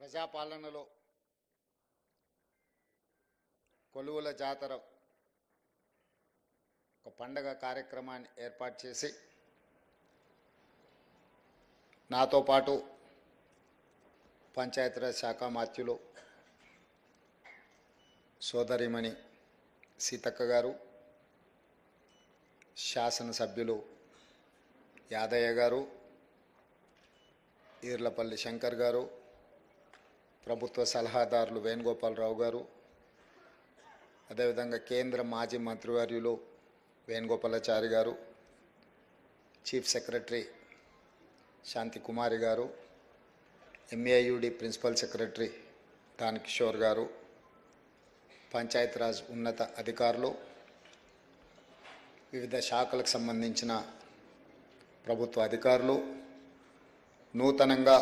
ప్రజాపాలనలో కొలువుల జాతర ఒక పండగ కార్యక్రమాన్ని ఏర్పాటు చేసి నాతో పాటు పంచాయతీరాజ్ శాఖ మాత్యులు సోదరిమణి సీతక్క గారు, శాసనసభ్యులు యాదయ్య గారు, ఈర్లపల్లి శంకర్ గారు, ప్రభుత్వ సలహాదారులు వేణుగోపాలరావు గారు, అదేవిధంగా కేంద్ర మాజీ మంత్రివర్యులు వేణుగోపాలాచారి గారు, చీఫ్ సెక్రటరీ శాంతి కుమారి గారు, ఎంఏయుడి ప్రిన్సిపల్ సెక్రటరీ దాన్ కిషోర్ గారు, పంచాయతీరాజ్ ఉన్నత అధికారులు, వివిధ శాఖలకు సంబంధించిన ప్రభుత్వ అధికారులు, నూతనంగా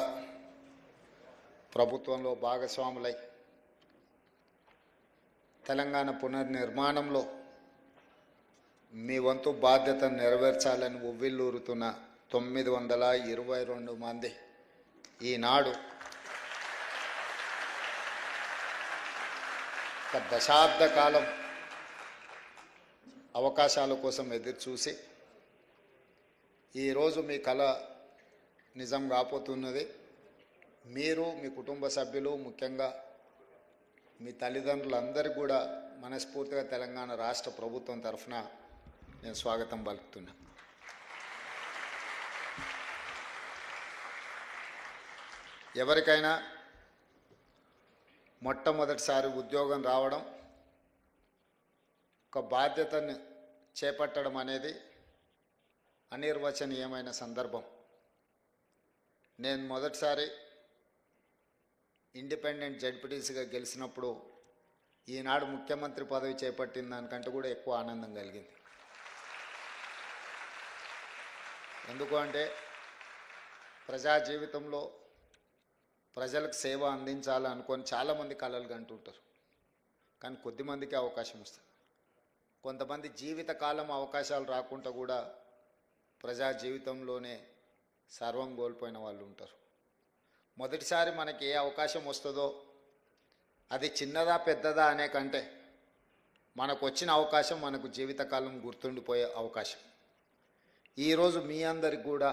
ప్రభుత్వంలో భాగస్వాములై తెలంగాణ పునర్నిర్మాణంలో మీ వంతు బాధ్యతను నెరవేర్చాలని ఉవ్విల్లూరుతున్న 922 మంది ఈనాడు ఒక దశాబ్ద కాలం అవకాశాల కోసం ఎదురుచూసి ఈరోజు మీ కళ నిజం కాపోతున్నది. మీరు, మీ కుటుంబ సభ్యులు, ముఖ్యంగా మీ తల్లిదండ్రులందరికీ కూడా మనస్ఫూర్తిగా తెలంగాణ రాష్ట్ర ప్రభుత్వం తరఫున నేను స్వాగతం పలుకుతున్నా. ఎవరికైనా మొట్టమొదటిసారి ఉద్యోగం రావడం, ఒక బాధ్యతను చేపట్టడం అనేది అనిర్వచనీయమైన సందర్భం. నేను మొదటిసారి ఇండిపెండెంట్ జడ్పీటీసీగా గెలిచినప్పుడు ఈనాడు ముఖ్యమంత్రి పదవి చేపట్టిన దానికంటే కూడా ఎక్కువ ఆనందం కలిగింది. ఎందుకు అంటే ప్రజా జీవితంలో ప్రజలకు సేవ అందించాలనుకొని చాలామంది కలలు కంటుంటారు, కానీ కొద్దిమందికి అవకాశం వస్తుంది. కొంతమంది జీవితకాలం అవకాశాలు రాకుండా కూడా ప్రజా జీవితంలోనే సర్వం కోల్పోయిన వాళ్ళు ఉంటారు. మొదటిసారి మనకి ఏ అవకాశం వస్తుందో అది చిన్నదా పెద్దదా అనే కంటే మనకు వచ్చిన అవకాశం మనకు జీవితకాలం గుర్తుండిపోయే అవకాశం. ఈరోజు మీ అందరికి కూడా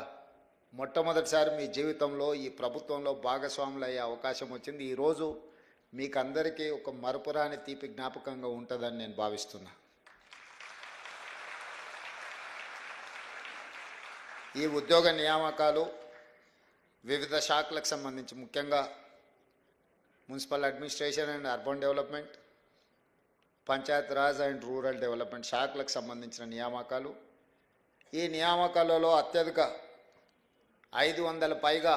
మొట్టమొదటిసారి మీ జీవితంలో ఈ ప్రభుత్వంలో భాగస్వాములు అయ్యే అవకాశం వచ్చింది. ఈరోజు మీకు అందరికీ ఒక మరపురాని తీపి జ్ఞాపకంగా ఉంటుందని నేను భావిస్తున్నా. ఈ ఉద్యోగ నియామకాలు వివిధ శాఖలకు సంబంధించి, ముఖ్యంగా municipal administration and urban development, Panchayati Raj and rural development శాఖలకు సంబంధించిన నియామకాలు. ఈ నియామకాలలో అత్యధిక 500 పైగా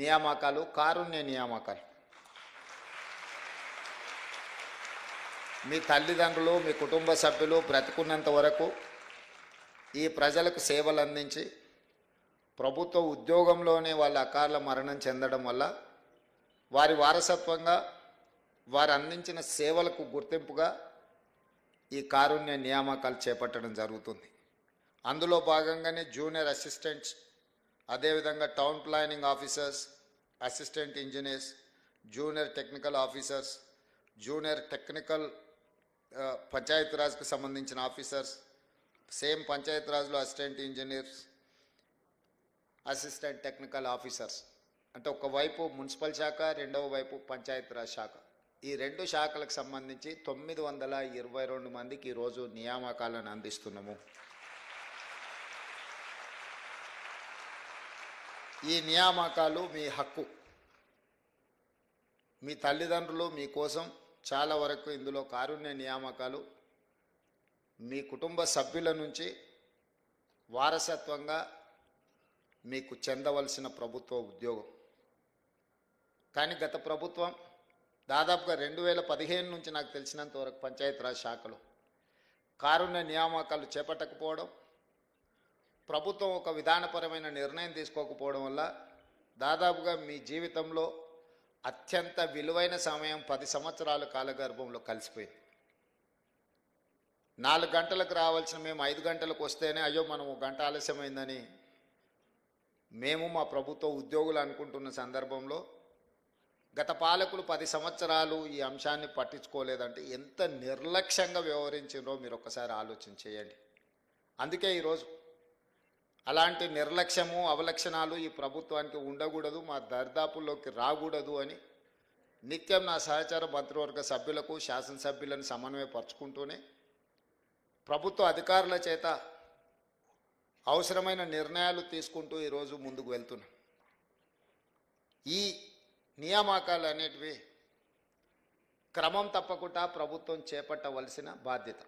నియామకాలు కారుణ్య నియామకాలు. మీ తల్లిదండ్రులు, మీ కుటుంబ సభ్యులు బ్రతికున్నంత వరకు ఈ ప్రజలకు సేవలు అందించి ప్రభుత్వ ఉద్యోగంలోనే వాళ్ళ అకాల మరణం చెందడం వల్ల వారి వారసత్వంగా వారు అందించిన సేవలకు గుర్తింపుగా ఈ కారుణ్య నియామకాలు చేపట్టడం జరుగుతుంది. అందులో భాగంగానే జూనియర్ అసిస్టెంట్స్, అదేవిధంగా town planning officers, assistant engineers, junior technical officers, junior technical పంచాయతీరాజ్కు సంబంధించిన ఆఫీసర్స్, సేమ్ పంచాయతీరాజ్లో assistant engineers, assistant technical officers. అంటే ఒకవైపు మున్సిపల్ శాఖ, రెండవ వైపు పంచాయతీరాజ్ శాఖ. ఈ రెండు శాఖలకు సంబంధించి 922 మందికి ఈరోజు నియామకాలను అందిస్తున్నాము. ఈ నియామకాలు మీ హక్కు. మీ తల్లిదండ్రులు మీకోసం చాలా వరకు ఇందులో కారుణ్య నియామకాలు మీ కుటుంబ సభ్యుల నుంచి వారసత్వంగా మీకు చెందవలసిన ప్రభుత్వ ఉద్యోగం. కానీ గత ప్రభుత్వం దాదాపుగా 2015 నుంచి నాకు తెలిసినంత వరకు పంచాయతీరాజ్ శాఖలో కారుణ్య నియామకాలు చేపట్టకపోవడం, ప్రభుత్వం ఒక విధానపరమైన నిర్ణయం తీసుకోకపోవడం వల్ల దాదాపుగా మీ జీవితంలో అత్యంత విలువైన సమయం 10 సంవత్సరాల కాలగర్భంలో కలిసిపోయింది. 4 గంటలకు రావాల్సిన మేము 5 గంటలకు వస్తేనే అయ్యో మనం 1 గంట ఆలస్యమైందని మేము మా ప్రభుత్వ ఉద్యోగులు అనుకుంటున్న సందర్భంలో గత పాలకులు 10 సంవత్సరాలు ఈ అంశాన్ని పట్టించుకోలేదంటే ఎంత నిర్లక్ష్యంగా వ్యవహరించారో మీరు ఒక్కసారి ఆలోచన చేయండి. అందుకే ఈరోజు అలాంటి నిర్లక్ష్యము అవలక్షణాలు ఈ ప్రభుత్వానికి ఉండకూడదు, మా దర్దాపుల్లోకి రాకూడదు అని నిత్యం నా సహచార మంత్రివర్గ సభ్యులకు శాసనసభ్యులను సమన్వయపరుచుకుంటూనే ప్రభుత్వ అధికారుల చేత అవసరమైన నిర్ణయాలు తీసుకుంటూ ఈరోజు ముందుకు వెళ్తున్నాం. ఈ నియామకాలు అనేటివి క్రమం తప్పకుండా ప్రభుత్వం చేపట్టవలసిన బాధ్యత.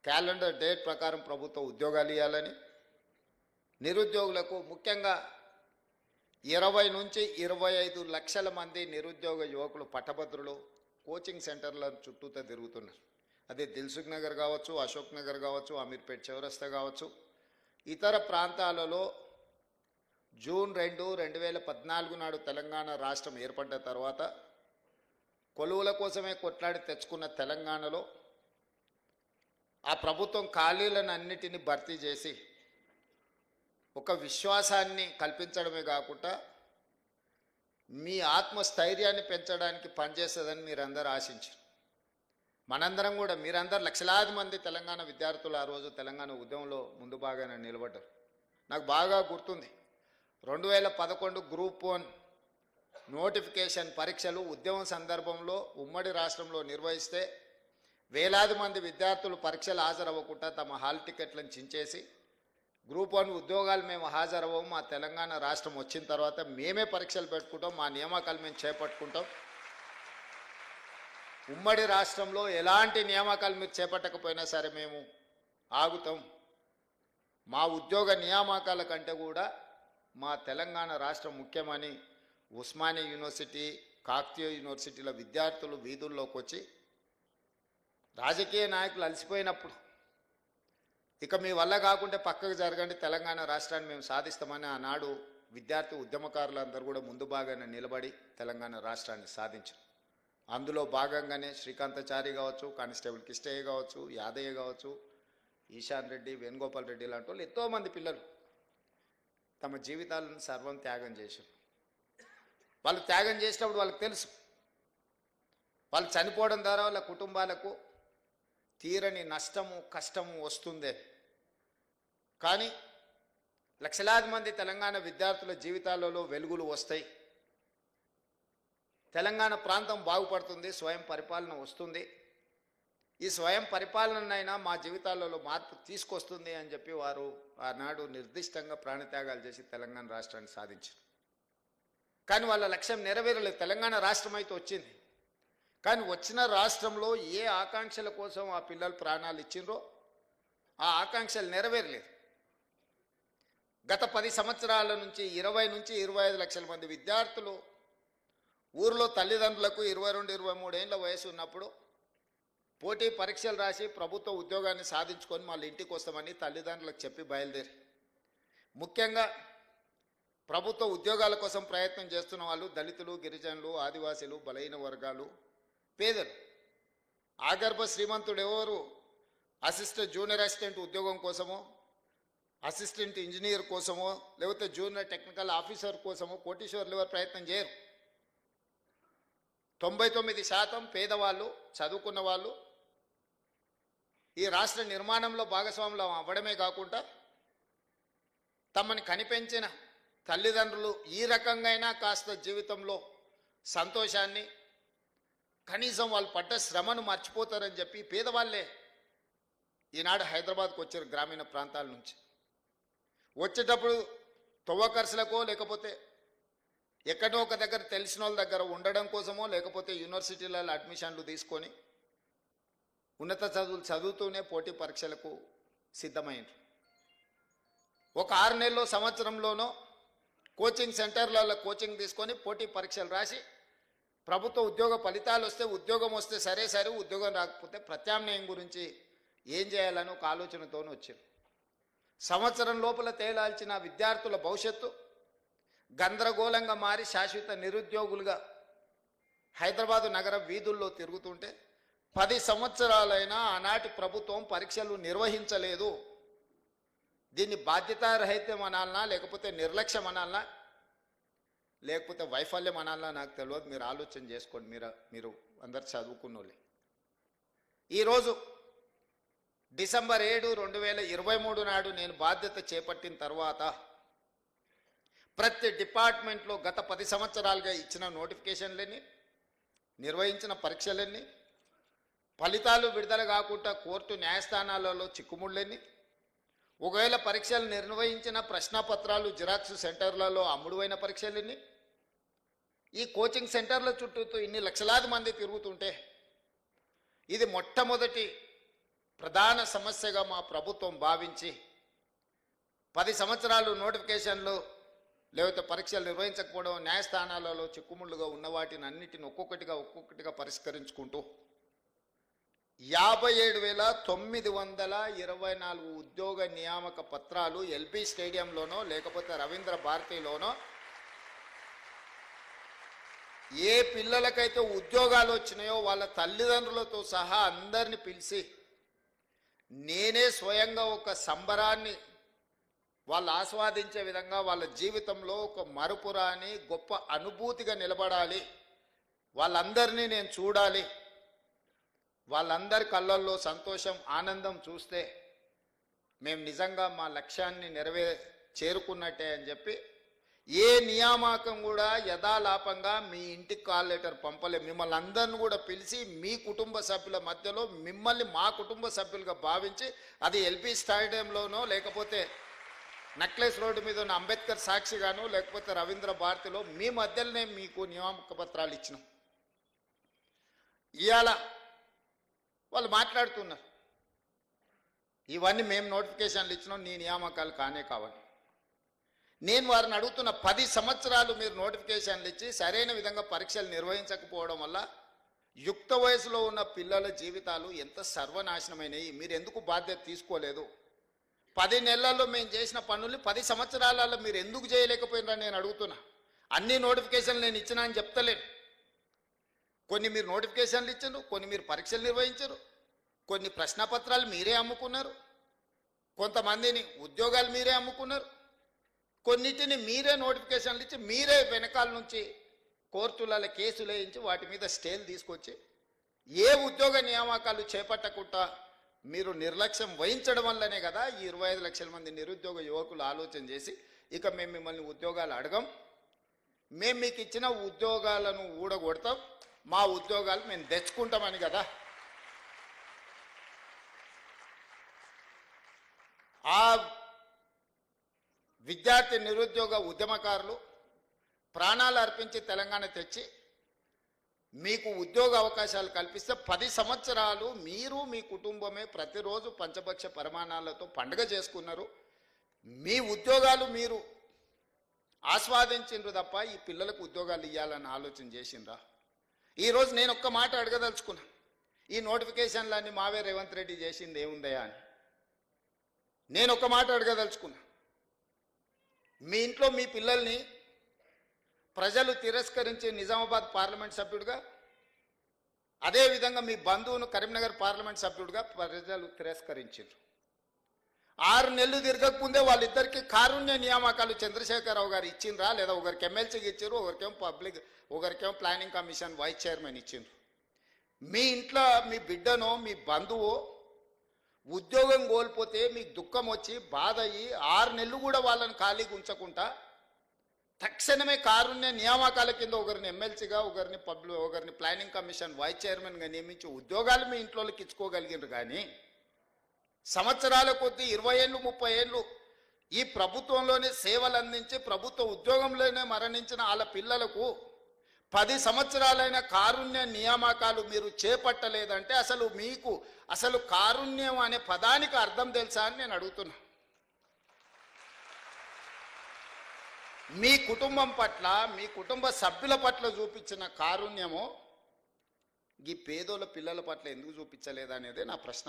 క్యాలెండర్ డేట్ ప్రకారం ప్రభుత్వ ఉద్యోగాలు ఇవ్వాలని, నిరుద్యోగులకు ముఖ్యంగా 20 నుంచి 25 లక్షల మంది నిరుద్యోగ యువకులు పట్టభద్రులు కోచింగ్ సెంటర్ల చుట్టూతో తిరుగుతున్నారు. అది దిల్సుఖ్ నగర్ కావచ్చు, అశోక్ నగర్ కావచ్చు, అమీర్పేట్ చౌరస్తా కావచ్చు, ఇతర ప్రాంతాలలో జూన్ 2, 2014 నాడు తెలంగాణ రాష్ట్రం ఏర్పడ్డ తర్వాత కొలువుల కోసమే కొట్లాడి తెచ్చుకున్న తెలంగాణలో ఆ ప్రభుత్వం ఖాళీలను అన్నిటినీ భర్తీ చేసి ఒక విశ్వాసాన్ని కల్పించడమే కాకుండా మీ ఆత్మస్థైర్యాన్ని పెంచడానికి పనిచేస్తుందని మీరందరూ ఆశించారు. మనందరం కూడా, మీరందరూ లక్షలాది మంది తెలంగాణ విద్యార్థులు ఆ రోజు తెలంగాణ ఉద్యమంలో ముందు బాగానే నిలబడ్డారు. నాకు బాగా గుర్తుంది, 2011 గ్రూప్ 1 నోటిఫికేషన్ పరీక్షలు ఉద్యమం సందర్భంలో ఉమ్మడి రాష్ట్రంలో నిర్వహిస్తే వేలాది మంది విద్యార్థులు పరీక్షలు హాజరవ్వకుండా తమ హాల్ టికెట్లను చించేసి గ్రూప్ 1 ఉద్యోగాలు మేము హాజరవ్వము, మా తెలంగాణ రాష్ట్రం వచ్చిన తర్వాత మేమే పరీక్షలు పెట్టుకుంటాం, మా నియామకాలు మేము చేపట్టుకుంటాం, ఉమ్మడి రాష్ట్రంలో ఎలాంటి నియామకాలు మీరు చేపట్టకపోయినా సరే మేము ఆగుతాం, మా ఉద్యోగ నియామకాల కంటే కూడా మా తెలంగాణ రాష్ట్రం ముఖ్యమని ఉస్మానియా యూనివర్సిటీ, కాకతీయ యూనివర్సిటీల విద్యార్థులు వీధుల్లోకి వచ్చి రాజకీయ నాయకులు అలసిపోయినప్పుడు ఇక మీ వల్ల కాకుంటే పక్కకు జరగండి, తెలంగాణ రాష్ట్రాన్ని మేము సాధిస్తామని ఆనాడు విద్యార్థి ఉద్యమకారులందరూ కూడా ముందు భాగానే నిలబడి తెలంగాణ రాష్ట్రాన్ని సాధించారు. అందులో భాగంగానే శ్రీకాంతాచారి కావచ్చు, కానిస్టేబుల్ కిష్టయ్య కావచ్చు, యాదయ్య కావచ్చు, ఈశాన్ రెడ్డి, వేణుగోపాల్ రెడ్డి లాంటి వాళ్ళు ఎంతోమంది పిల్లలు తమ జీవితాలను సర్వం త్యాగం చేశారు. వాళ్ళు త్యాగం చేసినప్పుడు వాళ్ళకి తెలుసు, వాళ్ళు చనిపోవడం ద్వారా వాళ్ళ కుటుంబాలకు తీరని నష్టము కష్టము వస్తుంది. కానీ లక్షలాది మంది తెలంగాణ విద్యార్థుల జీవితాలలో వెలుగులు వస్తాయి, తెలంగాణ ప్రాంతం బాగుపడుతుంది, స్వయం పరిపాలన వస్తుంది, ఈ స్వయం పరిపాలనైనా మా జీవితాలలో మార్పు తీసుకొస్తుంది అని చెప్పి వారు ఆనాడు నిర్దిష్టంగా ప్రాణత్యాగాలు చేసి తెలంగాణ రాష్ట్రాన్ని సాధించారు. కానీ వాళ్ళ లక్ష్యం నెరవేరలేదు. తెలంగాణ రాష్ట్రం అయితే వచ్చింది, కానీ వచ్చిన రాష్ట్రంలో ఏ ఆకాంక్షల కోసం ఆ పిల్లలు ప్రాణాలు ఇచ్చిండ్రో ఆ ఆకాంక్షలు నెరవేరలేదు. గత 10 సంవత్సరాల నుంచి 20 నుంచి 25 లక్షల మంది విద్యార్థులు ఊర్లో తల్లిదండ్రులకు 22-23 ఏళ్ళ వయసు ఉన్నప్పుడు పోటీ పరీక్షలు రాసి ప్రభుత్వ ఉద్యోగాన్ని సాధించుకొని మళ్ళీ ఇంటికి వస్తామని తల్లిదండ్రులకు చెప్పి బయలుదేరి, ముఖ్యంగా ప్రభుత్వ ఉద్యోగాల కోసం ప్రయత్నం చేస్తున్న వాళ్ళు దళితులు, గిరిజనులు, ఆదివాసీలు, బలహీన వర్గాలు, పేదలు. ఆగర్భ శ్రీమంతుడు ఎవరు అసిస్టెంట్ జూనియర్ అసిస్టెంట్ ఉద్యోగం కోసమో, అసిస్టెంట్ ఇంజనీర్ కోసమో, లేకపోతే జూనియర్ టెక్నికల్ ఆఫీసర్ కోసమో కోటీశ్వర్లు ఎవరు ప్రయత్నం చేయరు. 99% పేదవాళ్ళు, చదువుకున్న వాళ్ళు ఈ రాష్ట్ర నిర్మాణంలో భాగస్వాములు అవ్వడమే కాకుండా తమని కనిపెంచిన తల్లిదండ్రులు ఈ రకంగా కాస్త జీవితంలో సంతోషాన్ని, కనీసం వాళ్ళు పడ్డ శ్రమను మర్చిపోతారని చెప్పి పేదవాళ్ళే ఈనాడు హైదరాబాద్కు వచ్చారు గ్రామీణ ప్రాంతాల నుంచి. వచ్చేటప్పుడు తొవ్వ ఖర్చులకో, లేకపోతే ఎక్కడో ఒక దగ్గర తెలిసిన వాళ్ళ దగ్గర ఉండడం కోసమో, లేకపోతే యూనివర్సిటీలలో అడ్మిషన్లు తీసుకొని ఉన్నత చదువులు చదువుతూనే పోటీ పరీక్షలకు సిద్ధమైంది. ఒక 6 నెలల్లో సంవత్సరంలోనో కోచింగ్ సెంటర్లలో కోచింగ్ తీసుకొని పోటీ పరీక్షలు రాసి ప్రభుత్వ ఉద్యోగ ఫలితాలు వస్తే, ఉద్యోగం వస్తే సరే, ఉద్యోగం రాకపోతే ప్రత్యామ్నాయం గురించి ఏం చేయాలని ఒక ఆలోచనతోనే వచ్చారు. సంవత్సరం లోపల తేలాల్చిన విద్యార్థుల భవిష్యత్తు గందరగోళంగా మారి శాశ్వత నిరుద్యోగులుగా హైదరాబాదు నగర వీధుల్లో తిరుగుతుంటే 10 సంవత్సరాలైనా ఆనాటి ప్రభుత్వం పరీక్షలు నిర్వహించలేదు. దీన్ని బాధ్యతారహితం అనాలనా, లేకపోతే నిర్లక్ష్యం అనాలనా? లేకపోతే వైఫల్యం అనాలా నాకు తెలియదు. మీరు ఆలోచన చేసుకోండి. మీరు అందరు చదువుకున్నోళ్ళే. ఈరోజు డిసెంబర్ 7, 2023 నాడు నేను బాధ్యత చేపట్టిన తర్వాత ప్రతి డిపార్ట్మెంట్లో గత 10 సంవత్సరాలుగా ఇచ్చిన నోటిఫికేషన్లన్నీ, నిర్వహించిన పరీక్షలన్నీ, ఫలితాలు విడుదల కాకుండా కోర్టు న్యాయస్థానాలలో చిక్కుముళ్ళన్నీ, ఒకవేళ పరీక్షలు నిర్వహించిన ప్రశ్నపత్రాలు జిరాక్స్ సెంటర్లలో అమ్ముడువైన పరీక్షలన్నీ, ఈ కోచింగ్ సెంటర్ల చుట్టూ ఇన్ని లక్షలాది మంది తిరుగుతుంటే ఇది మొట్టమొదటి ప్రధాన సమస్యగా మా ప్రభుత్వం భావించి 10 సంవత్సరాలు నోటిఫికేషన్లు లేకపోతే పరీక్షలు నిర్వహించకపోవడం, న్యాయస్థానాలలో చిక్కుముళ్ళుగా ఉన్న వాటిని అన్నిటిని ఒక్కొక్కటిగా పరిష్కరించుకుంటూ 57,924 ఉద్యోగ నియామక పత్రాలు ఎల్బీ స్టేడియంలోనో లేకపోతే రవీంద్ర భారతిలోనో ఏ పిల్లలకైతే ఉద్యోగాలు వచ్చినాయో వాళ్ళ తల్లిదండ్రులతో సహా అందరిని పిలిచి నేనే స్వయంగా ఒక సంబరాన్ని వాళ్ళు ఆస్వాదించే విధంగా వాళ్ళ జీవితంలో ఒక మరుపురాని గొప్ప అనుభూతిగా నిలబడాలి, వాళ్ళందరినీ నేను చూడాలి, వాళ్ళందరి కళ్ళల్లో సంతోషం ఆనందం చూస్తే మేము నిజంగా మా లక్ష్యాన్ని చేరుకున్నట్టే అని చెప్పి ఏ నియామకం కూడా యథాలాపంగా మీ ఇంటికి కాల్ లెటర్ పంపలే. మిమ్మల్ని అందరిని కూడా పిలిచి మీ కుటుంబ సభ్యుల మధ్యలో మిమ్మల్ని మా కుటుంబ సభ్యులుగా భావించి అది ఎల్బీ స్టేడియంలోనో లేకపోతే నక్లెస్ రోడ్డు మీద ఉన్న అంబేద్కర్ సాక్షిగానో లేకపోతే రవీంద్ర భారతిలో మీ మధ్యలోనే మీకు నియామక పత్రాలు ఇచ్చినాం. ఇవాళ వాళ్ళు మాట్లాడుతున్నారు ఇవన్నీ మేము నోటిఫికేషన్లు ఇచ్చినాం, నీ నియామకాలు కానే కావాలి. నేను వారిని అడుగుతున్న 10 సంవత్సరాలు మీరు నోటిఫికేషన్లు ఇచ్చి సరైన విధంగా పరీక్షలు నిర్వహించకపోవడం వల్ల యుక్త వయసులో ఉన్న పిల్లల జీవితాలు ఎంత సర్వనాశనమైనవి. మీరు ఎందుకు బాధ్యత తీసుకోలేదు? 10 నెలల్లో మేము చేసిన పనులు 10 సంవత్సరాలలో మీరు ఎందుకు చేయలేకపోయినారని నేను అడుగుతున్నా. అన్ని నోటిఫికేషన్లు నేను ఇచ్చినా అని చెప్తలేను. కొన్ని మీరు నోటిఫికేషన్లు ఇచ్చారు, కొన్ని మీరు పరీక్షలు నిర్వహించారు, కొన్ని ప్రశ్నపత్రాలు మీరే అమ్ముకున్నారు, కొంతమందిని ఉద్యోగాలు మీరే అమ్ముకున్నారు, కొన్నిటిని మీరే నోటిఫికేషన్లు ఇచ్చి మీరే వెనకాల నుంచి కోర్టులలో కేసులు వేయించి వాటి మీద స్టేలు తీసుకొచ్చి ఏ ఉద్యోగ నియామకాలు చేపట్టకుండా మీరు నిర్లక్ష్యం వహించడం వల్లనే కదా ఈ 25 లక్షల మంది నిరుద్యోగ యువకులు ఆలోచన చేసి ఇక మేము మిమ్మల్ని ఉద్యోగాలు అడగం, మేము మీకు ఇచ్చిన ఉద్యోగాలను ఊడగొడతాం, మా ఉద్యోగాలు మేము తెచ్చుకుంటామని కదా ఆ విద్యార్థి నిరుద్యోగ ఉద్యమకారులు ప్రాణాలు అర్పించి తెలంగాణ తెచ్చి మీకు ఉద్యోగ అవకాశాలు కల్పిస్తే 10 సంవత్సరాలు మీరు మీ కుటుంబమే ప్రతిరోజు పంచభక్ష పరిమాణాలతో పండుగ చేసుకున్నారు. మీ ఉద్యోగాలు మీరు ఆస్వాదించిండ్రు తప్ప ఈ పిల్లలకు ఉద్యోగాలు ఇవ్వాలని ఆలోచన చేసిండ్రా? ఈరోజు నేను ఒక్క మాట అడగదలుచుకున్నా, ఈ నోటిఫికేషన్లన్నీ మావే రేవంత్ రెడ్డి చేసింది ఏముందయా అని నేను ఒక్క మాట అడగదలుచుకున్నా. మీ ఇంట్లో మీ పిల్లల్ని ప్రజలు తిరస్కరించి నిజామాబాద్ పార్లమెంట్ సభ్యుడిగా, అదేవిధంగా మీ బంధువును కరీంనగర్ పార్లమెంట్ సభ్యుడిగా ప్రజలు తిరస్కరించారు. 6 నెలలు తిరగకముందే వాళ్ళిద్దరికి కారుణ్య నియామకాలు చంద్రశేఖరరావు గారు ఇచ్చిండ్రా? లేదా ఒకరికి ఎమ్మెల్సీకి ఇచ్చారు, ఒకరికేమో ప్లానింగ్ కమిషన్ వైస్ చైర్మన్ ఇచ్చిండ్రు. మీ ఇంట్లో మీ బిడ్డనో మీ బంధువో ఉద్యోగం కోల్పోతే మీకు దుఃఖం వచ్చి బాధ అయ్యి 6 నెలలు కూడా వాళ్ళని ఖాళీగా ఉంచకుండా తక్షణమే కారుణ్య నియామకాల కింద ఒకరిని ఎమ్మెల్సీగా, ఒకరిని ప్లానింగ్ కమిషన్ వైస్ చైర్మన్గా నియమించి ఉద్యోగాలు మీ ఇంట్లోకి ఇచ్చుకోగలిగినారు. కానీ సంవత్సరాల కొద్దీ 20 ఏళ్ళు 30 ఏళ్ళు ఈ ప్రభుత్వంలోనే సేవలు అందించి ప్రభుత్వ ఉద్యోగంలోనే మరణించిన వాళ్ళ పిల్లలకు 10 సంవత్సరాలైన కారుణ్య నియామకాలు మీరు చేపట్టలేదంటే అసలు కారుణ్యం అనే పదానికి అర్థం తెలుసా అని నేను అడుగుతున్నా. మీ కుటుంబం పట్ల, మీ కుటుంబ సభ్యుల పట్ల చూపించిన కారుణ్యము ఈ పేదోళ్ళ పిల్లల పట్ల ఎందుకు చూపించలేదనేదే నా ప్రశ్న.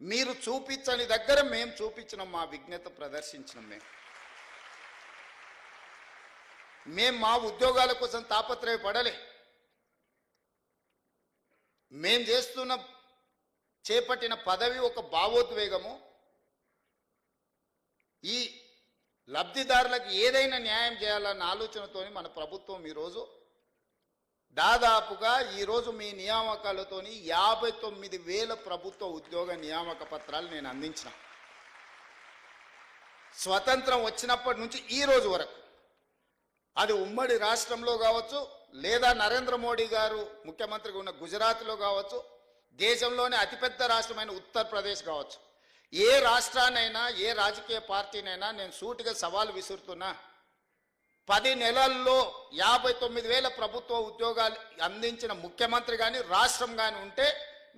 మీరు చూపించని దగ్గర మేము చూపించినాం, మా విజ్ఞత ప్రదర్శించినాం. మేము మా ఉద్యోగాల కోసం తాపత్రయపడలే. మేం చేపట్టిన పదవి ఒక భావోద్వేగము. ఈ లబ్ధిదారులకు ఏదైనా న్యాయం చేయాలన్న ఆలోచనతోని మన ప్రభుత్వం ఈరోజు దాదాపుగా ఈరోజు మీ నియామకాలతోని 59,000 ప్రభుత్వ ఉద్యోగ నియామక పత్రాలు నేను అందించిన. స్వతంత్రం వచ్చినప్పటి నుంచి ఈ రోజు వరకు అది ఉమ్మడి రాష్ట్రంలో కావచ్చు, లేదా నరేంద్ర మోడీ గారు ముఖ్యమంత్రిగా ఉన్న గుజరాత్లో కావచ్చు, దేశంలోనే అతిపెద్ద రాష్ట్రమైన ఉత్తరప్రదేశ్ కావచ్చు, ఏ రాష్ట్రాన్నైనా ఏ రాజకీయ పార్టీనైనా నేను సూటిగా సవాలు విసురుతున్నా. 10 నెలల్లో 59,000 ప్రభుత్వ ఉద్యోగాలు అందించిన ముఖ్యమంత్రి కానీ రాష్ట్రం కానీ ఉంటే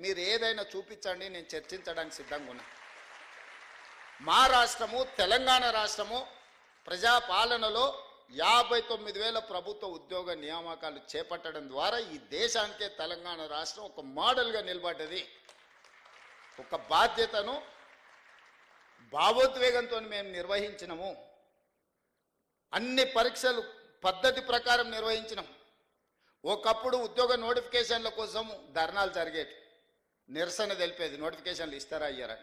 మీరు ఏదైనా చూపించండి, నేను చర్చించడానికి సిద్ధంగా ఉన్నా. మా రాష్ట్రము తెలంగాణ రాష్ట్రము ప్రజాపాలనలో 59,000 ప్రభుత్వ ఉద్యోగ నియామకాలు చేపట్టడం ద్వారా ఈ దేశానికే తెలంగాణ రాష్ట్రం ఒక మోడల్గా నిలబడ్డది. ఒక బాధ్యతను భావోద్వేగంతో మేము నిర్వహించినము. అన్ని పరీక్షలు పద్ధతి ప్రకారం నిర్వహించినాం. ఒకప్పుడు ఉద్యోగ నోటిఫికేషన్ల కోసం ధర్నాలు జరిగేవి, నిరసన తెలిపేది నోటిఫికేషన్లు ఇస్తారా అయ్యారా.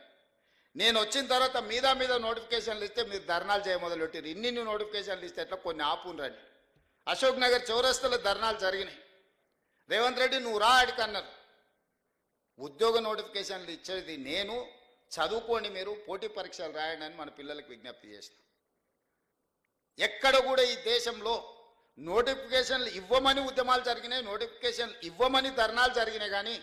నేను వచ్చిన తర్వాత మీద నోటిఫికేషన్లు ఇస్తే మీరు ధర్నాలు చేయమొదలెట్టారు. ఇన్ని నోటిఫికేషన్లు ఇస్తే ఎట్లా కొన్ని ఆపునరండి. అశోక్ నగర్ చౌరస్తలో ధర్నాలు జరిగినాయి. రేవంత్ రెడ్డి నువ్వు రా అడికి అన్నారు. ఉద్యోగ నోటిఫికేషన్లు ఇచ్చేది నేను, చదువుకోండి, మీరు పోటీ పరీక్షలు రాయండి అని మన పిల్లలకు విజ్ఞప్తి చేసిన. ఎక్కడ కూడా ఈ దేశంలో నోటిఫికేషన్లు ఇవ్వమని ఉద్యమాలు జరిగినాయి, నోటిఫికేషన్లు ఇవ్వమని ధర్నాలు జరిగినాయి. కానీ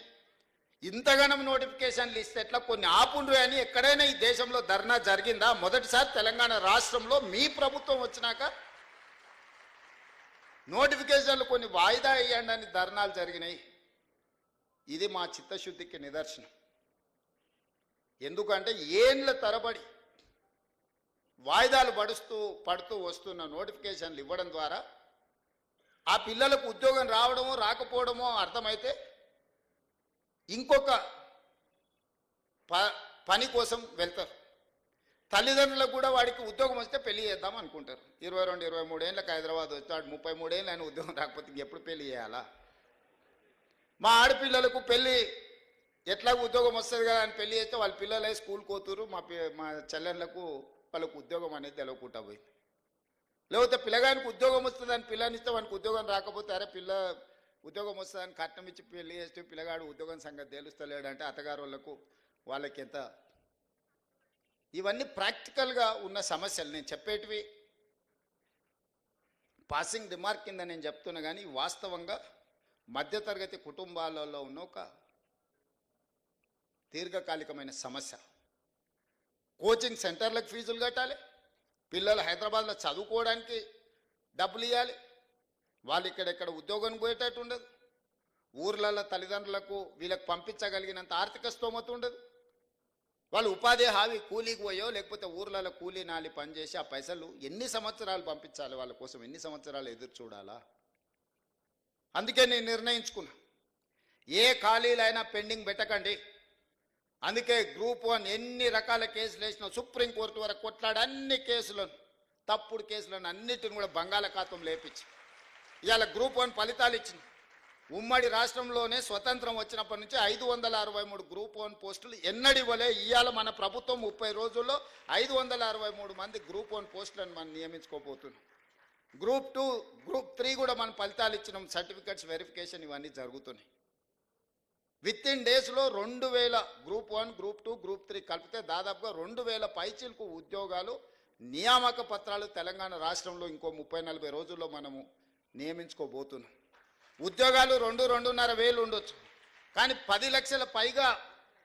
ఇంతగానం నోటిఫికేషన్లు ఇస్తే ఎట్లా కొన్ని ఆపుండ్రు అని ఎక్కడైనా ఈ దేశంలో ధర్నా జరిగిందా? మొదటిసారి తెలంగాణ రాష్ట్రంలో మీ ప్రభుత్వం వచ్చినాక నోటిఫికేషన్లు కొన్ని వాయిదా వేయండి అని ధర్నాలు జరిగినాయి. ఇది మా చిత్తశుద్ధికి నిదర్శనం. ఎందుకంటే ఏండ్ల తరబడి వాయిదాలు పడుతూ వస్తున్న నోటిఫికేషన్లు ఇవ్వడం ద్వారా ఆ పిల్లలకు ఉద్యోగం రావడమో రాకపోవడమో అర్థమైతే ఇంకొక పని కోసం వెళ్తారు. తల్లిదండ్రులకు కూడా వాడికి ఉద్యోగం వస్తే పెళ్లి చేద్దాం అనుకుంటారు. 22-23 ఏళ్ళకి హైదరాబాద్ వచ్చాడు, 33 ఏళ్ళు ఆయన ఉద్యోగం రాకపోతే ఇంకెప్పుడు పెళ్లి చేయాలా? మా ఆడపిల్లలకు పెళ్ళి ఎట్లా ఉద్యోగం వస్తుంది కదా అని పెళ్లి చేస్తే వాళ్ళ పిల్లలే స్కూల్ కోతురు. మా చెల్లెళ్ళకు వాళ్ళకు ఉద్యోగం అనేది తెలవకుండా పోయింది. లేకపోతే పిల్లగానికి ఉద్యోగం వస్తుందని పిల్లనిస్తే వానికి ఉద్యోగం రాకపోతే అరే పిల్ల ఉద్యోగం వస్తుందని కట్నం ఇచ్చి పెళ్లి చేస్తే పిల్లగాడు ఉద్యోగం సంగతి తెలుస్తలేడంటే అత్తగారు వాళ్ళకి ఎంత. ఇవన్నీ ప్రాక్టికల్గా ఉన్న సమస్యలు. నేను చెప్పేటివి పాసింగ్ రిమార్క్ కింద నేను చెప్తున్నా, కానీ వాస్తవంగా మధ్యతరగతి కుటుంబాలలో ఉన్న ఒక దీర్ఘకాలికమైన సమస్య. కోచింగ్ సెంటర్లకు ఫీజులు కట్టాలి, పిల్లలు హైదరాబాద్లో చదువుకోవడానికి డబ్బులు ఇవ్వాలి, వాళ్ళు ఇక్కడెక్కడ ఉద్యోగం పోయేటట్టు ఉండదు, ఊర్లలో తల్లిదండ్రులకు వీళ్ళకి పంపించగలిగినంత ఆర్థిక స్తోమత ఉండదు, వాళ్ళు ఉపాధి హామీ కూలీకి పోయో లేకపోతే ఊర్లలో కూలీ నాలి పనిచేసి ఆ పైసలు ఎన్ని సంవత్సరాలు పంపించాలి, వాళ్ళ కోసం ఎన్ని సంవత్సరాలు ఎదురు చూడాలా. అందుకే నేను నిర్ణయించుకున్నా, ఏ ఖాళీలైనా పెండింగ్ పెట్టకండి. అందుకే గ్రూప్ 1 ఎన్ని రకాల కేసులు వేసినా సుప్రీంకోర్టు వరకు కొట్లాడి అన్ని కేసులను, తప్పుడు కేసులను అన్నిటిని కూడా బంగాళాఖాతం లేపించి ఇవాళ గ్రూప్ 1 ఫలితాలు ఇచ్చింది. ఉమ్మడి రాష్ట్రంలోనే స్వతంత్రం వచ్చినప్పటి నుంచి 563 గ్రూప్ 1 పోస్టులు ఎన్నడి ఇవ్వలే. ఇవాళ మన ప్రభుత్వం 30 రోజుల్లో 563 మంది గ్రూప్ 1 పోస్టులను మనం నియమించుకోబోతున్నాం. గ్రూప్ 2, గ్రూప్ 3 కూడా మనం ఫలితాలు ఇచ్చినాం, సర్టిఫికెట్స్ వెరిఫికేషన్ ఇవన్నీ జరుగుతున్నాయి. విత్-ఇన్ డేస్లో 2,000 గ్రూప్ 1, గ్రూప్ 2, గ్రూప్ 3 కలిపితే దాదాపుగా 2,000 పైచీలకు ఉద్యోగాలు నియామక పత్రాలు తెలంగాణ రాష్ట్రంలో ఇంకో 30-40 రోజుల్లో మనము నియమించుకోబోతున్నాం. ఉద్యోగాలు 2-2.5 వేలు ఉండొచ్చు, కానీ 10 లక్షల పైగా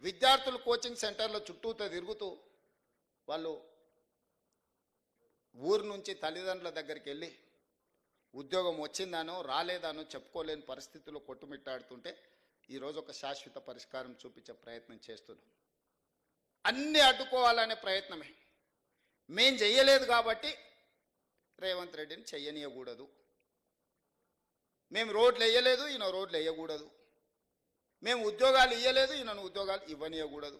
విద్యార్థులు కోచింగ్ సెంటర్ల చుట్టూతో తిరుగుతూ వాళ్ళు ఊరు నుంచి తల్లిదండ్రుల దగ్గరికి వెళ్ళి ఉద్యోగం వచ్చిందానో రాలేదానో చెప్పుకోలేని పరిస్థితుల్లో కొట్టుమిట్టాడుతుంటే ఈరోజు ఒక శాశ్వత పరిష్కారం చూపించే ప్రయత్నం చేస్తున్నాం. అన్నీ అడ్డుకోవాలనే ప్రయత్నమే. మేం చెయ్యలేదు కాబట్టి రేవంత్ రెడ్డిని చెయ్యనీయకూడదు, మేము రోడ్లు వేయలేదు ఈయన రోడ్లు వేయకూడదు, మేము ఉద్యోగాలు ఇవ్వలేదు ఈయనను ఉద్యోగాలు ఇవ్వనీయకూడదు,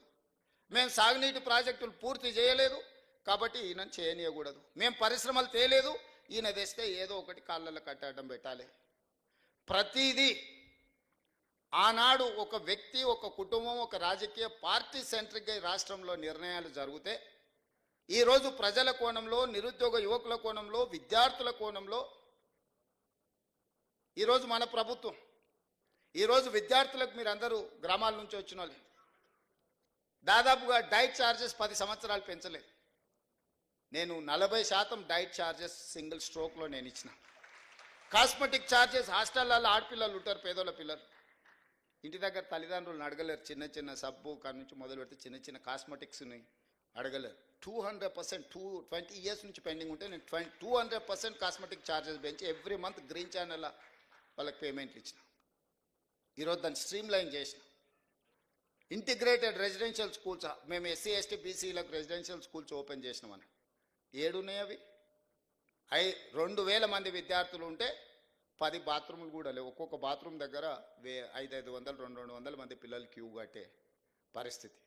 మేము సాగునీటి ప్రాజెక్టులు పూర్తి చేయలేదు కాబట్టి ఈయనను చేయనీయకూడదు, మేము పరిశ్రమలు తేలేదు ఈయన తెస్తే ఏదో ఒకటి కాళ్ళల్లో కట్టడం పెట్టాలి. ప్రతిదీ ఆనాడు ఒక వ్యక్తి, ఒక కుటుంబం, ఒక రాజకీయ పార్టీ సెంట్రిక్గా రాష్ట్రంలో నిర్ణయాలు జరిగితే ఈరోజు ప్రజల కోణంలో, నిరుద్యోగ యువకుల కోణంలో, విద్యార్థుల కోణంలో ఈరోజు మన ప్రభుత్వం, ఈరోజు విద్యార్థులకు మీరు అందరూ గ్రామాల నుంచి వచ్చిన వాళ్ళు దాదాపుగా డైట్ ఛార్జెస్ 10 సంవత్సరాలు పెంచలేదు. నేను 40% డైట్ ఛార్జెస్ సింగిల్ స్ట్రోక్లో నేను ఇచ్చిన. కాస్మెటిక్ ఛార్జెస్ హాస్టల్లో ఆడపిల్లలు ఉంటారు, పేదోళ్ళ పిల్లలు ఇంటి దగ్గర తల్లిదండ్రులను అడగలేరు. చిన్న చిన్న సబ్బు కాడ నుంచి మొదలు పెడితే చిన్న చిన్న కాస్మెటిక్స్ని అడగలేరు. 200% 20 ఇయర్స్ నుంచి పెండింగ్ ఉంటే నేను 200% కాస్మెటిక్ ఛార్జెస్ పెంచి ఎవ్రీ మంత్ గ్రీన్ ఛానల్ వాళ్ళకి పేమెంట్లు ఇచ్చిన. ఈరోజు దాన్ని స్ట్రీమ్ లైన్ చేసిన. ఇంటిగ్రేటెడ్ రెసిడెన్షియల్ స్కూల్స్ మేము ఎస్సీ ఎస్టీ బీసీలకు రెసిడెన్షియల్ స్కూల్స్ ఓపెన్ చేసినామని 7 ఉన్నాయి. అవి 2000 మంది విద్యార్థులు ఉంటే 10 బాత్రూములు కూడా లేవు. ఒక్కొక్క బాత్రూమ్ దగ్గర 500, 200 మంది పిల్లలు క్యూ కట్టే పరిస్థితి.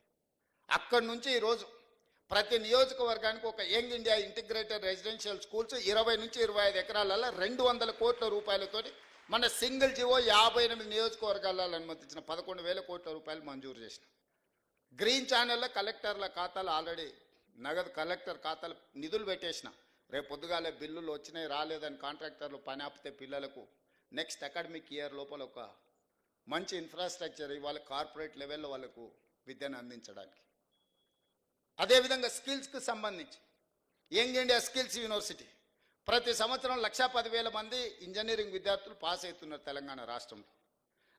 అక్కడి నుంచి ఈరోజు ప్రతి నియోజకవర్గానికి ఒక young India integrated residential schools 20 నుంచి 25 ఎకరాలలో 200 కోట్ల రూపాయలతోటి మన సింగిల్ జీవో 58 నియోజకవర్గాలలో అనుమతించిన 11,000 కోట్ల రూపాయలు మంజూరు చేసిన. గ్రీన్ ఛానల్లో కలెక్టర్ల ఖాతాలు ఆల్రెడీ నగదు కలెక్టర్ ఖాతాలు నిధులు పెట్టేసిన. రేపు పొద్దుగాలే బిల్లులు వచ్చినాయి రాలేదని కాంట్రాక్టర్లు పని ఆపితే పిల్లలకు నెక్స్ట్ అకాడమిక్ ఇయర్ లోపల ఒక మంచి ఇన్ఫ్రాస్ట్రక్చర్ ఇవ్వాలి కార్పొరేట్ లెవెల్లో వాళ్ళకు విద్యను అందించడానికి. అదేవిధంగా స్కిల్స్కి సంబంధించి యంగ్ ఇండియా స్కిల్స్ యూనివర్సిటీ ప్రతి సంవత్సరం 1,10,000 మంది ఇంజనీరింగ్ విద్యార్థులు పాస్ అవుతున్నారు తెలంగాణ రాష్ట్రంలో.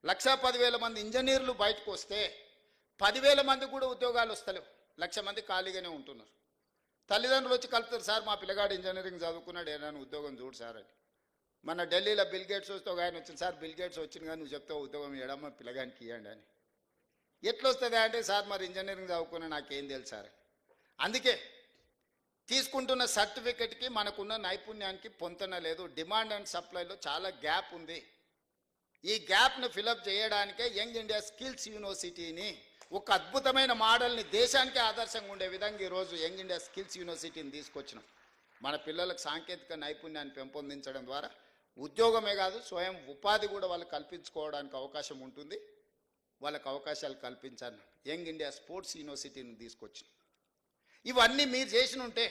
1,10,000 మంది ఇంజనీర్లు బయటకు వస్తే 10,000 మంది కూడా ఉద్యోగాలు వస్తలేవు. 1,00,000 మంది ఖాళీగానే ఉంటున్నారు. తల్లిదండ్రులు వచ్చి కలుపుతారు, సార్ మా పిల్లగాడు ఇంజనీరింగ్ చదువుకున్నాడు ఏదైనా ఉద్యోగం చూడు సార్ అని. మన ఢిల్లీలో బిల్ గేట్స్ వస్తే ఒక ఆయన వచ్చింది, సార్ బిల్ గేట్స్ వచ్చింది కానీ నువ్వు చెప్తే ఉద్యోగం ఇవ్వడమ్మా పిల్లగానికి ఇవ్వండి అని. ఎట్లా వస్తుంది అంటే, సార్ మరి ఇంజనీరింగ్ చదువుకున్నా నాకేం తెలుసు సార్. అందుకే తీసుకుంటున్న సర్టిఫికెట్కి మనకున్న నైపుణ్యానికి పొంతన లేదు. డిమాండ్ అండ్ సప్లైలో చాలా గ్యాప్ ఉంది. ఈ గ్యాప్ను ఫిలప్ చేయడానికే యంగ్ ఇండియా స్కిల్స్ యూనివర్సిటీని ఒక అద్భుతమైన మోడల్ని దేశానికి ఆదర్శంగా ఉండే విధంగా ఈరోజు యంగ్ ఇండియా స్కిల్స్ యూనివర్సిటీని తీసుకొచ్చినాం. మన పిల్లలకు సాంకేతిక నైపుణ్యాన్ని పెంపొందించడం ద్వారా ఉద్యోగమే కాదు స్వయం ఉపాధి కూడా వాళ్ళు కల్పించుకోవడానికి అవకాశం ఉంటుంది. వాళ్ళకు అవకాశాలు కల్పించాను యంగ్ ఇండియా స్పోర్ట్స్ యూనివర్సిటీని తీసుకొచ్చినాం. ఇవన్నీ మీరు చేసిన ఉంటే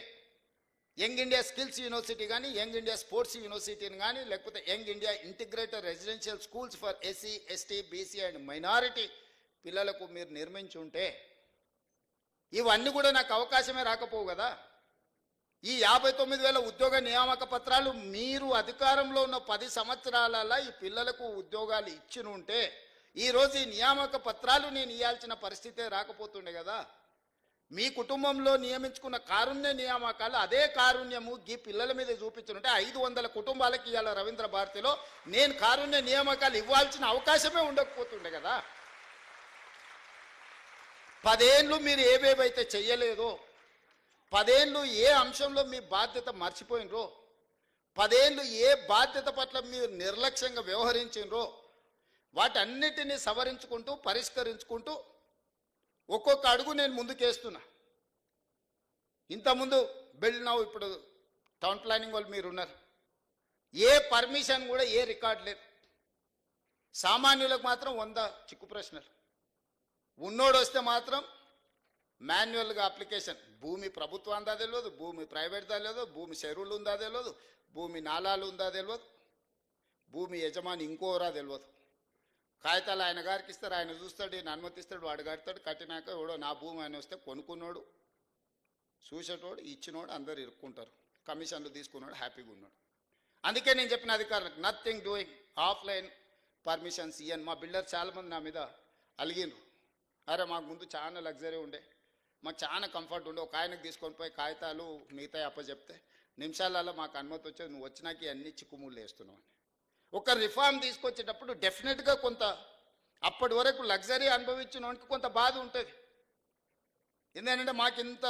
యంగ్ ఇండియా స్కిల్స్ యూనివర్సిటీ కానీ యంగ్ ఇండియా స్పోర్ట్స్ యూనివర్సిటీని కానీ లేకపోతే young India integrated residential schools for SC ST BC and minority పిల్లలకు మీరు నిర్మించి ఉంటే ఇవన్నీ కూడా నాకు అవకాశమే రాకపోవు కదా. ఈ 59,000 ఉద్యోగ నియామక పత్రాలు మీరు అధికారంలో ఉన్న 10 సంవత్సరాలలో ఈ పిల్లలకు ఉద్యోగాలు ఇచ్చిన ఉంటే ఈరోజు ఈ నియామక పత్రాలు నేను ఇవ్వాల్సిన పరిస్థితే రాకపోతుండే కదా. మీ కుటుంబంలో నియమించుకున్న కారుణ్య నియామకాలు అదే కారుణ్యము ఈ పిల్లల మీద చూపించుంటే 500 కుటుంబాలకి ఇవాళ రవీంద్ర భారతిలో నేను కారుణ్య నియామకాలు ఇవ్వాల్సిన అవకాశమే ఉండకపోతుండే కదా. 10 ఏళ్ళు మీరు ఏవేవైతే చెయ్యలేదో, 10 ఏళ్ళు ఏ అంశంలో మీ బాధ్యత మర్చిపోయినరో, 10 ఏళ్ళు ఏ బాధ్యత పట్ల మీరు నిర్లక్ష్యంగా వ్యవహరించినరో వాటన్నిటినీ సవరించుకుంటూ పరిష్కరించుకుంటూ ఒక్కొక్క అడుగు నేను ముందుకేస్తున్నా. ఇంతకుముందు బిల్డ్ నౌ ఇప్పుడు టౌన్ ప్లానింగ్ వాళ్ళు మీరు ఉన్నారు. ఏ పర్మిషన్ కూడా ఏ రికార్డు లేదు. సామాన్యులకు మాత్రం 100 చిక్కు ప్రశ్నలు. ఉన్నోడు వస్తే మాత్రం మాన్యువల్గా అప్లికేషన్. భూమి ప్రభుత్వం ఉందా తెలియదు, భూమి ప్రైవేట్దా తెలియదు, భూమి చెరువులు ఉందా తెలియదు, భూమి నాలాలు ఉందా తెలియదు, భూమి యజమాని ఇంకోరా తెలియదు. కాగితాలు ఆయన గారికి ఇస్తారు, ఆయన చూస్తాడు, ఈయన అనుమతిస్తాడు, వాడు కడతాడు. కట్టినాక ఎవడో నా భూమి ఆయన వస్తే కొనుక్కున్నాడు, చూసేటోడు ఇచ్చినోడు అందరు ఇరుక్కుంటారు. కమిషన్లు తీసుకున్నాడు, హ్యాపీగా ఉన్నాడు. అందుకే నేను చెప్పిన అధికారులకు నథింగ్ డూయింగ్ ఆఫ్లైన్ పర్మిషన్స్ ఇయ్యను. మా బిల్డర్ చాలామంది నా మీద అలిగినరు. అరే మాకు ముందు చాలా లగ్జరీ ఉండే, మాకు చాలా కంఫర్ట్ ఉండే, ఒక ఆయనకు తీసుకొని పోయి కాగితాలు మిగతా అప్పచెప్తే నిమిషాలలో మాకు అనుమతి వచ్చేది. నువ్వు వచ్చినాక అన్ని చిక్కుముళ్ళు వేస్తున్నావు అని. ఒక రిఫార్మ్ తీసుకొచ్చేటప్పుడు డెఫినెట్గా కొంత అప్పటి వరకు లగ్జరీ అనుభవించిన వానికి కొంత బాధ ఉంటుంది. ఎందుకంటే మాకు ఇంత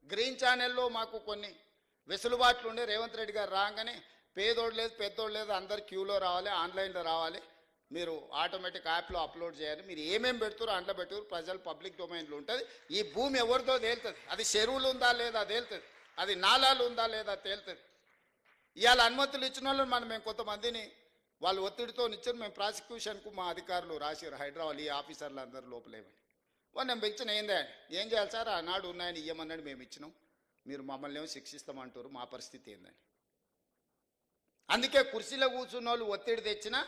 గ్రీన్ ఛానల్లో మాకు కొన్ని వెసులుబాట్లు ఉండే. రేవంత్ రెడ్డి గారు రాగానే పేదోడు లేదు పెద్దోడు లేదు అందరు క్యూలో రావాలి, ఆన్లైన్లో రావాలి, మీరు ఆటోమేటిక్ యాప్లో అప్లోడ్ చేయాలి, మీరు ఏమేమి పెడుతారో అందులో పెట్టుకురు, ప్రజలు పబ్లిక్ డొమైన్లో ఉంటుంది. ఈ భూమి ఎవరిదో తేలుతుంది, అది చెరువులు ఉందా లేదా తేలుతుంది, అది నాలాలు ఉందా లేదా తేలుతుంది. ఇవాళ అనుమతులు ఇచ్చిన వాళ్ళు మేము కొంతమందిని వాళ్ళు ఒత్తిడితో ఇచ్చారు. మేము ప్రాసిక్యూషన్కు మా అధికారులు రాశారు హైదరాబాద్ ఈ ఆఫీసర్లు అందరూ లోపలేమని. వాళ్ళు నేను పిలిచిన ఏం చేయాలి సార్, ఆనాడు ఉన్నాయని ఇవ్వమన్నాడు, మేము ఇచ్చినాం, మీరు మమ్మల్ని ఏమో శిక్షిస్తామంటారు, మా పరిస్థితి ఏందని. అందుకే కుర్చీలో కూర్చున్న వాళ్ళు ఒత్తిడి తెచ్చినా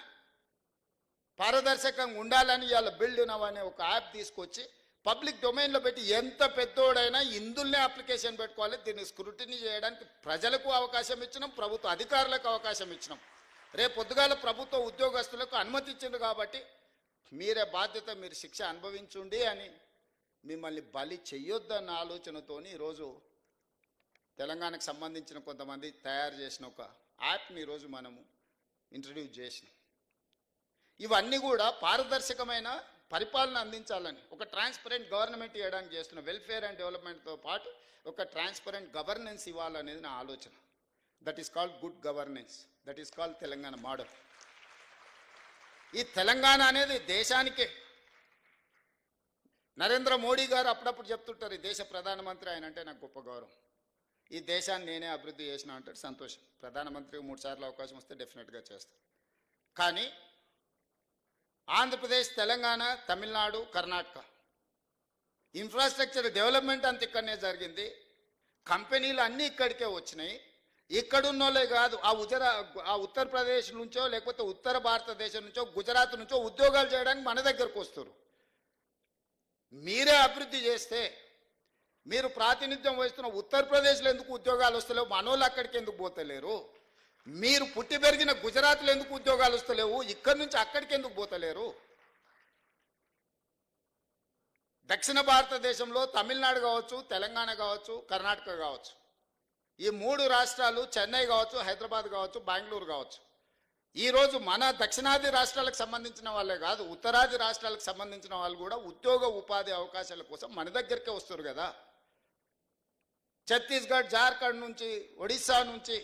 పారదర్శకంగా ఉండాలని ఇవాళ బిల్డ్ నవ్ అనే ఒక యాప్ తీసుకొచ్చి పబ్లిక్ డొమైన్లో పెట్టి ఎంత పెద్దోడైనా ఇందులోనే అప్లికేషన్ పెట్టుకోవాలి. దీన్ని స్క్రూటినీ చేయడానికి ప్రజలకు అవకాశం ఇచ్చినాం, ప్రభుత్వ అధికారులకు అవకాశం ఇచ్చినాం. రేపు పొద్దుగాల ప్రభుత్వ ఉద్యోగస్తులకు అనుమతి ఇచ్చింది కాబట్టి మీరే బాధ్యత, మీరు శిక్ష అనుభవించుండి అని మిమ్మల్ని బలి చెయ్యొద్దన్న ఆలోచనతోని ఈరోజు తెలంగాణకు సంబంధించిన కొంతమంది తయారు చేసిన ఒక యాప్ని ఈరోజు మనము ఇంట్రడ్యూస్ చేసినాం. ఇవన్నీ కూడా పారదర్శకమైన పరిపాలన అందించాలని, ఒక ట్రాన్స్పరెంట్ గవర్నమెంట్ ఇవ్వడానికి చేస్తున్న వెల్ఫేర్ అండ్ డెవలప్మెంట్తో పాటు ఒక ట్రాన్స్పరెంట్ గవర్నెన్స్ ఇవ్వాలనేది నా ఆలోచన. That is called good governance, that is called Telangana model. ఈ తెలంగాణ అనేది దేశానికే. నరేంద్ర మోడీ గారు అప్పుడప్పుడు చెప్తుంటారు, ఈ దేశ ప్రధానమంత్రి ఆయన అంటే నాకు గొప్ప గౌరవం, ఈ దేశాన్ని నేనే అభివృద్ధి చేసిన అంటారు. సంతోషం, ప్రధానమంత్రికి 3 సార్లు అవకాశం వస్తే డెఫినెట్గా చేస్తారు. కానీ ఆంధ్రప్రదేశ్, తెలంగాణ, తమిళనాడు, కర్ణాటక ఇన్ఫ్రాస్ట్రక్చర్ డెవలప్మెంట్ అంత ఇక్కడనే జరిగింది. కంపెనీలు అన్నీ ఇక్కడికే వచ్చినాయి. ఇక్కడున్నోళ్ళే కాదు, ఆ ఉత్తరప్రదేశ్ నుంచో లేకపోతే ఉత్తర భారతదేశం నుంచో గుజరాత్ నుంచో ఉద్యోగాలు చేయడానికి మన దగ్గరకు వస్తారు. మీరే అభివృద్ధి చేస్తే, మీరు ప్రాతినిధ్యం వహిస్తున్న ఉత్తరప్రదేశ్లో ఎందుకు ఉద్యోగాలు వస్తలేవు, మనోళ్ళు అక్కడికి ఎందుకు పోతలేరు? మీరు పుట్టి పెరిగిన గుజరాత్లో ఎందుకు ఉద్యోగాలు వస్తలేవు, ఇక్కడి నుంచి అక్కడికి ఎందుకు పోతలేరు? దక్షిణ భారతదేశంలో తమిళనాడు కావచ్చు, తెలంగాణ కావచ్చు, కర్ణాటక కావచ్చు, ఈ 3 రాష్ట్రాలు, చెన్నై కావచ్చు, హైదరాబాద్ కావచ్చు, బెంగళూరు కావచ్చు, ఈరోజు మన దక్షిణాది రాష్ట్రాలకు సంబంధించిన వాళ్ళే కాదు, ఉత్తరాది రాష్ట్రాలకు సంబంధించిన వాళ్ళు కూడా ఉద్యోగ ఉపాధి అవకాశాల కోసం మన దగ్గరికే వస్తారు కదా. ఛత్తీస్గఢ్, జార్ఖండ్ నుంచి, ఒడిశా నుంచి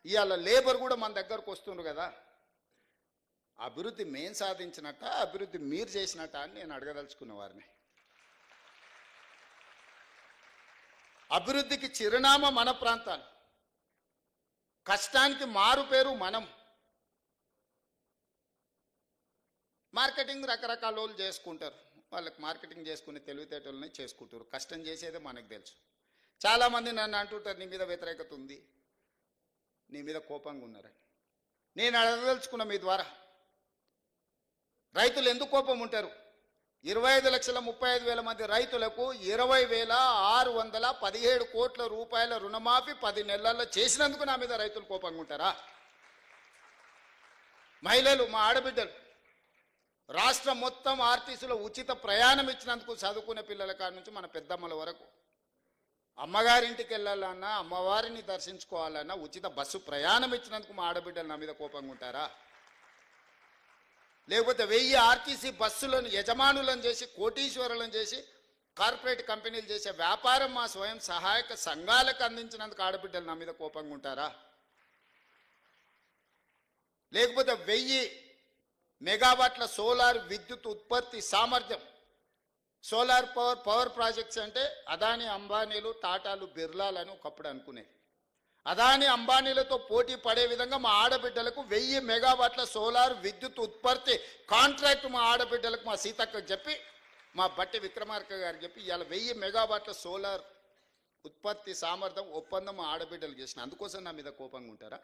ఇవాళ లేబర్ కూడా మన దగ్గరకు వస్తున్నారు కదా. అభివృద్ధి మేం సాధించినట్ట, అభివృద్ధి మీరు చేసినట్ట అని నేను అడగదలుచుకున్న వారిని. అభివృద్ధికి చిరునామా మన ప్రాంతాలు, కష్టానికి మారు పేరు మనం. మార్కెటింగ్ రకరకాల వాళ్ళు చేసుకుంటారు, వాళ్ళకి మార్కెటింగ్ చేసుకునే తెలివితేటలని చేసుకుంటారు. కష్టం చేసేదే మనకు తెలుసు. చాలామంది నన్ను అంటుంటారు, నీ మీద వ్యతిరేకత ఉంది, నీ మీద కోపంగా ఉన్నారని. నేను అడగదలుచుకున్న మీ ద్వారా, రైతులు ఎందుకు కోపం ఉంటారు? 25,35,000 మంది రైతులకు 20,617 కోట్ల రూపాయల రుణమాఫీ 10 నెలల్లో చేసినందుకు నా మీద రైతులు కోపంగా ఉంటారా? మహిళలు, మా ఆడబిడ్డలు రాష్ట్రం మొత్తం ఆర్టీసీలో ఉచిత ప్రయాణం ఇచ్చినందుకు, చదువుకునే పిల్లల కాడ నుంచి మన పెద్దమ్మల వరకు అమ్మగారింటికి వెళ్ళాలన్నా, అమ్మవారిని దర్శించుకోవాలన్నా ఉచిత బస్సు ప్రయాణం ఇచ్చినందుకు మా ఆడబిడ్డలు నా మీద కోపంగా ఉంటారా? లేకపోతే 1000 ఆర్టీసీ బస్సులను యజమానులను చేసి, కోటీశ్వరులను చేసి, కార్పొరేట్ కంపెనీలు చేసే వ్యాపారం మా స్వయం సహాయక సంఘాలకు అందించినందుకు ఆడబిడ్డలు నా మీద కోపంగా ఉంటారా? లేకపోతే 1000 మెగావాట్ల సోలార్ విద్యుత్ ఉత్పత్తి సామర్థ్యం, సోలార్ పవర్ ప్రాజెక్ట్స్ అంటే అదాని, అంబానీలు, టాటాలు, బిర్లాలను ఒకప్పుడు అనుకునేది. అదాని, అంబానీలతో పోటీ పడే విధంగా మా ఆడబిడ్డలకు 1000 మెగావాట్ల సోలార్ విద్యుత్ ఉత్పత్తి కాంట్రాక్ట్ మా ఆడబిడ్డలకు, మా సీతక్కకు చెప్పి, మా బట్టి విక్రమార్క గారికి చెప్పి ఇవాళ 1000 మెగావాట్ల సోలార్ ఉత్పత్తి సామర్థ్యం ఒప్పందం మా ఆడబిడ్డలు చేసిన. అందుకోసం నా మీద కోపంగా ఉంటారా?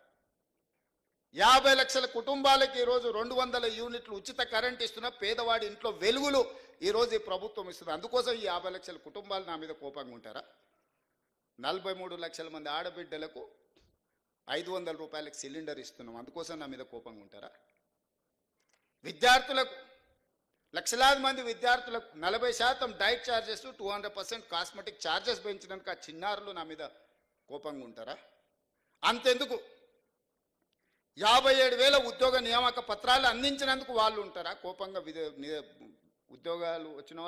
50 లక్షల కుటుంబాలకి ఈరోజు 200 యూనిట్లు ఉచిత కరెంట్ ఇస్తున్న, పేదవాడి ఇంట్లో వెలుగులు ఈరోజు ఈ ప్రభుత్వం ఇస్తుంది. అందుకోసం ఈ 50 లక్షల కుటుంబాలు నా మీద కోపంగా ఉంటారా? 43 లక్షల మంది ఆడబిడ్డలకు 500 రూపాయలకు సిలిండర్ ఇస్తున్నాం, అందుకోసం నా మీద కోపంగా ఉంటారా? విద్యార్థులకు, లక్షలాది మంది విద్యార్థులకు 40% డైట్ ఛార్జెస్, 200% కాస్మెటిక్ ఛార్జెస్ పెంచినందుకు ఆ చిన్నారులు నా మీద కోపంగా ఉంటారా? అంతెందుకు 57,000 ఉద్యోగ నియామక పత్రాలు అందించినందుకు వాళ్ళు ఉంటారా కోపంగా? ఉద్యోగాలు వచ్చిన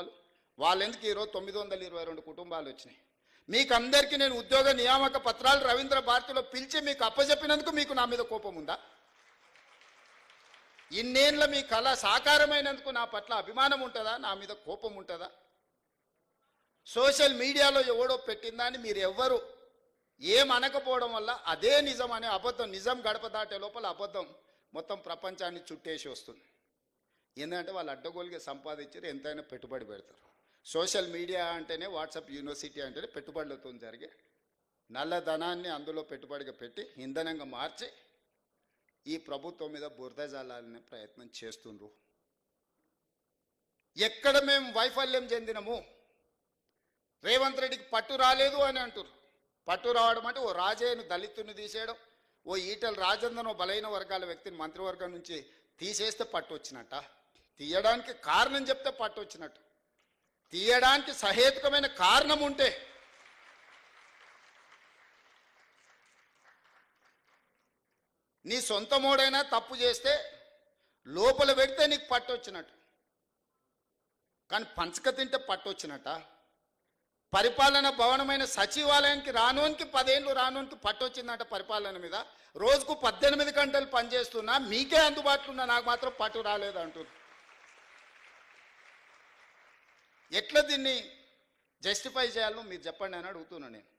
వాళ్ళు ఎందుకు ఈరోజు 922 కుటుంబాలు వచ్చినాయి. మీకు అందరికీ నేను ఉద్యోగ నియామక పత్రాలు రవీంద్ర భారతిలో పిలిచి మీకు అప్పచెప్పినందుకు మీకు నా మీద కోపం ఉందా? ఇన్నేళ్ళ మీ కళ సాకారమైనందుకు నా పట్ల అభిమానం ఉంటుందా? నా మీద కోపం ఉంటుందా? సోషల్ మీడియాలో ఎవడో పెట్టిందని మీరు ఎవ్వరు ఏమనకపోవడం వల్ల అదే నిజం అనే అబద్ధం, నిజం గడప దాటే లోపల అబద్ధం మొత్తం ప్రపంచాన్ని చుట్టేసి వస్తుంది. ఏంటంటే వాళ్ళు అడ్డగోలుగా సంపాదించారు, ఎంతైనా పెట్టుబడి పెడతారు. సోషల్ మీడియా అంటేనే వాట్సాప్ యూనివర్సిటీ అంటేనే పెట్టుబడులతో జరిగే నల్లధనాన్ని అందులో పెట్టుబడిగా పెట్టి ఇంధనంగా మార్చి ఈ ప్రభుత్వం మీద బురద జల్లాలనే ప్రయత్నం చేస్తుండ్రు. ఎక్కడ మేము వైఫల్యం చెందినము, రేవంత్ రెడ్డికి పట్టు రాలేదు అని అంటారు. పట్టు రావడం అంటే ఓ రాజయ్యను దళితుని తీసేయడం, ఓ ఈటల రాజేందర్ బలైన వర్గాల వ్యక్తిని మంత్రివర్గం నుంచి తీసేస్తే పట్టు వచ్చినట్ట, తీయడానికి కారణం చెప్తే పట్టు వచ్చినట్టు, తీయడానికి సహేతుకమైన కారణం ఉంటే నీ సొంత మోడైనా తప్పు చేస్తే లోపల పెడితే నీకు పట్టు వచ్చినట్టు, కానీ పంచక తింటే పట్టు వచ్చినట్ట. పరిపాలన భవనమైన సచివాలయానికి రానోనికి 10 ఏళ్ళు రానోనికి పట్టు వచ్చిందంట పరిపాలన మీద. రోజుకు 18 గంటలు పనిచేస్తున్నా మీకే అందుబాటులో ఉన్నా నాకు మాత్రం పట్టు రాలేదు అంటుంది. ఎట్లా దీన్ని జస్టిఫై చేయాలో మీరు చెప్పండి అని అడుగుతున్నా నేను.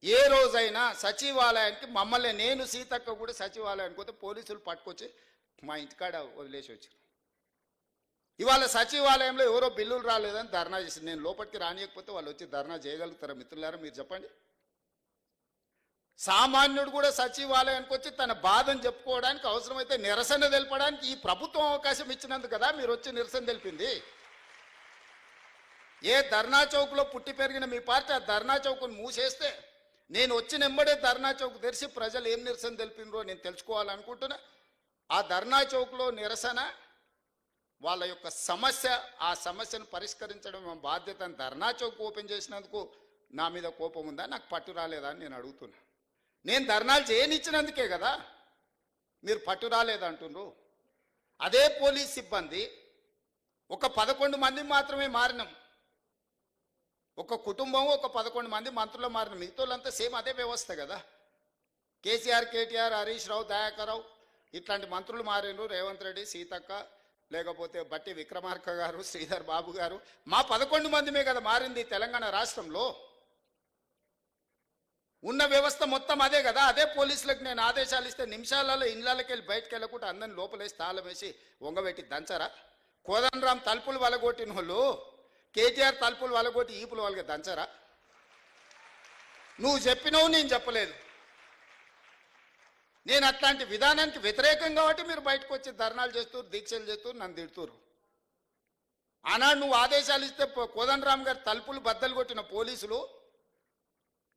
ఏ రోజైనా సచివాలయానికి మమ్మల్ని, నేను సీతక్క కూడా సచివాలయానికి పోతే పోలీసులు పట్టుకొచ్చి మా ఇంటికాడ వదిలేసి వచ్చారు. ఇవాళ సచివాలయంలో ఎవరో బిల్లులు రాలేదని ధర్నా చేసింది. నేను లోపలికి రానియకపోతే వాళ్ళు వచ్చి ధర్నా చేయగలుగుతారా మిత్రులారా? మీరు చెప్పండి. సామాన్యుడు కూడా సచివాలయానికి వచ్చి తన బాధను చెప్పుకోవడానికి, అవసరమైతే నిరసన తెలపడానికి ఈ ప్రభుత్వం అవకాశం ఇచ్చినందుకు కదా మీరు వచ్చి నిరసన తెలిపింది. ఏ ధర్నా చౌక్లో పుట్టి పెరిగిన మీ పార్టీ ఆ ధర్నా చౌక్ను మూసేస్తే నేను వచ్చిన వెంబడే ధర్నా చౌక్ తెరిచి ప్రజలు ఏం నిరసన తెలిపినరో నేను తెలుసుకోవాలనుకుంటున్నా. ఆ ధర్నా చౌక్లో నిరసన వాళ్ళ యొక్క సమస్య, ఆ సమస్యను పరిష్కరించడం మా బాధ్యత. ధర్నా చౌక్ ఓపెన్ చేసినందుకు నా మీద కోపం ఉందా, నాకు పట్టు రాలేదా అని నేను అడుగుతున్నా. నేను ధర్నాలు చేయనిచ్చినందుకే కదా మీరు పట్టు రాలేదంటున్నారు. అదే పోలీస్ సిబ్బంది ఒక 11 మంది మాత్రమే మారినాం. ఒక కుటుంబం ఒక 11 మంది మంత్రులు మారిన, మిగతాళ్ళంతా సేమ్ అదే వ్యవస్థ కదా. కేసీఆర్, కేటీఆర్, హరీష్ రావు, దయాకర్ రావు ఇట్లాంటి మంత్రులు మారినరు. రేవంత్ రెడ్డి, సీతక్క, లేకపోతే బట్టి విక్రమార్క గారు, శ్రీధర్ బాబు గారు, మా 11 మందిమే కదా మారింది తెలంగాణ రాష్ట్రంలో. ఉన్న వ్యవస్థ మొత్తం అదే కదా. అదే పోలీసులకు నేను ఆదేశాలు ఇస్తే నిమిషాలలో ఇళ్ళకి వెళ్ళి బయటకు వెళ్ళకుండా అందరిని లోపలేసి తాళం వేసి వంగబెట్టి దంచరా? కోదండరామ్ తలుపులు వలగొట్టిన వాళ్ళు కేటీఆర్ తలుపులు వలగొట్టి ఈపులు వాళ్ళకి దంచరా? నువ్వు చెప్పినవు, నేను చెప్పలేదు. నేను అట్లాంటి విధానానికి వ్యతిరేకం కాబట్టి మీరు బయటకు వచ్చి ధర్నాలు చేస్తూ, దీక్షలు చేస్తూ నన్ను తిడుతురు. ఆనాడు నువ్వు ఆదేశాలు ఇస్తే కోదండరామ్ గారు తలుపులు బద్దలు కొట్టిన పోలీసులు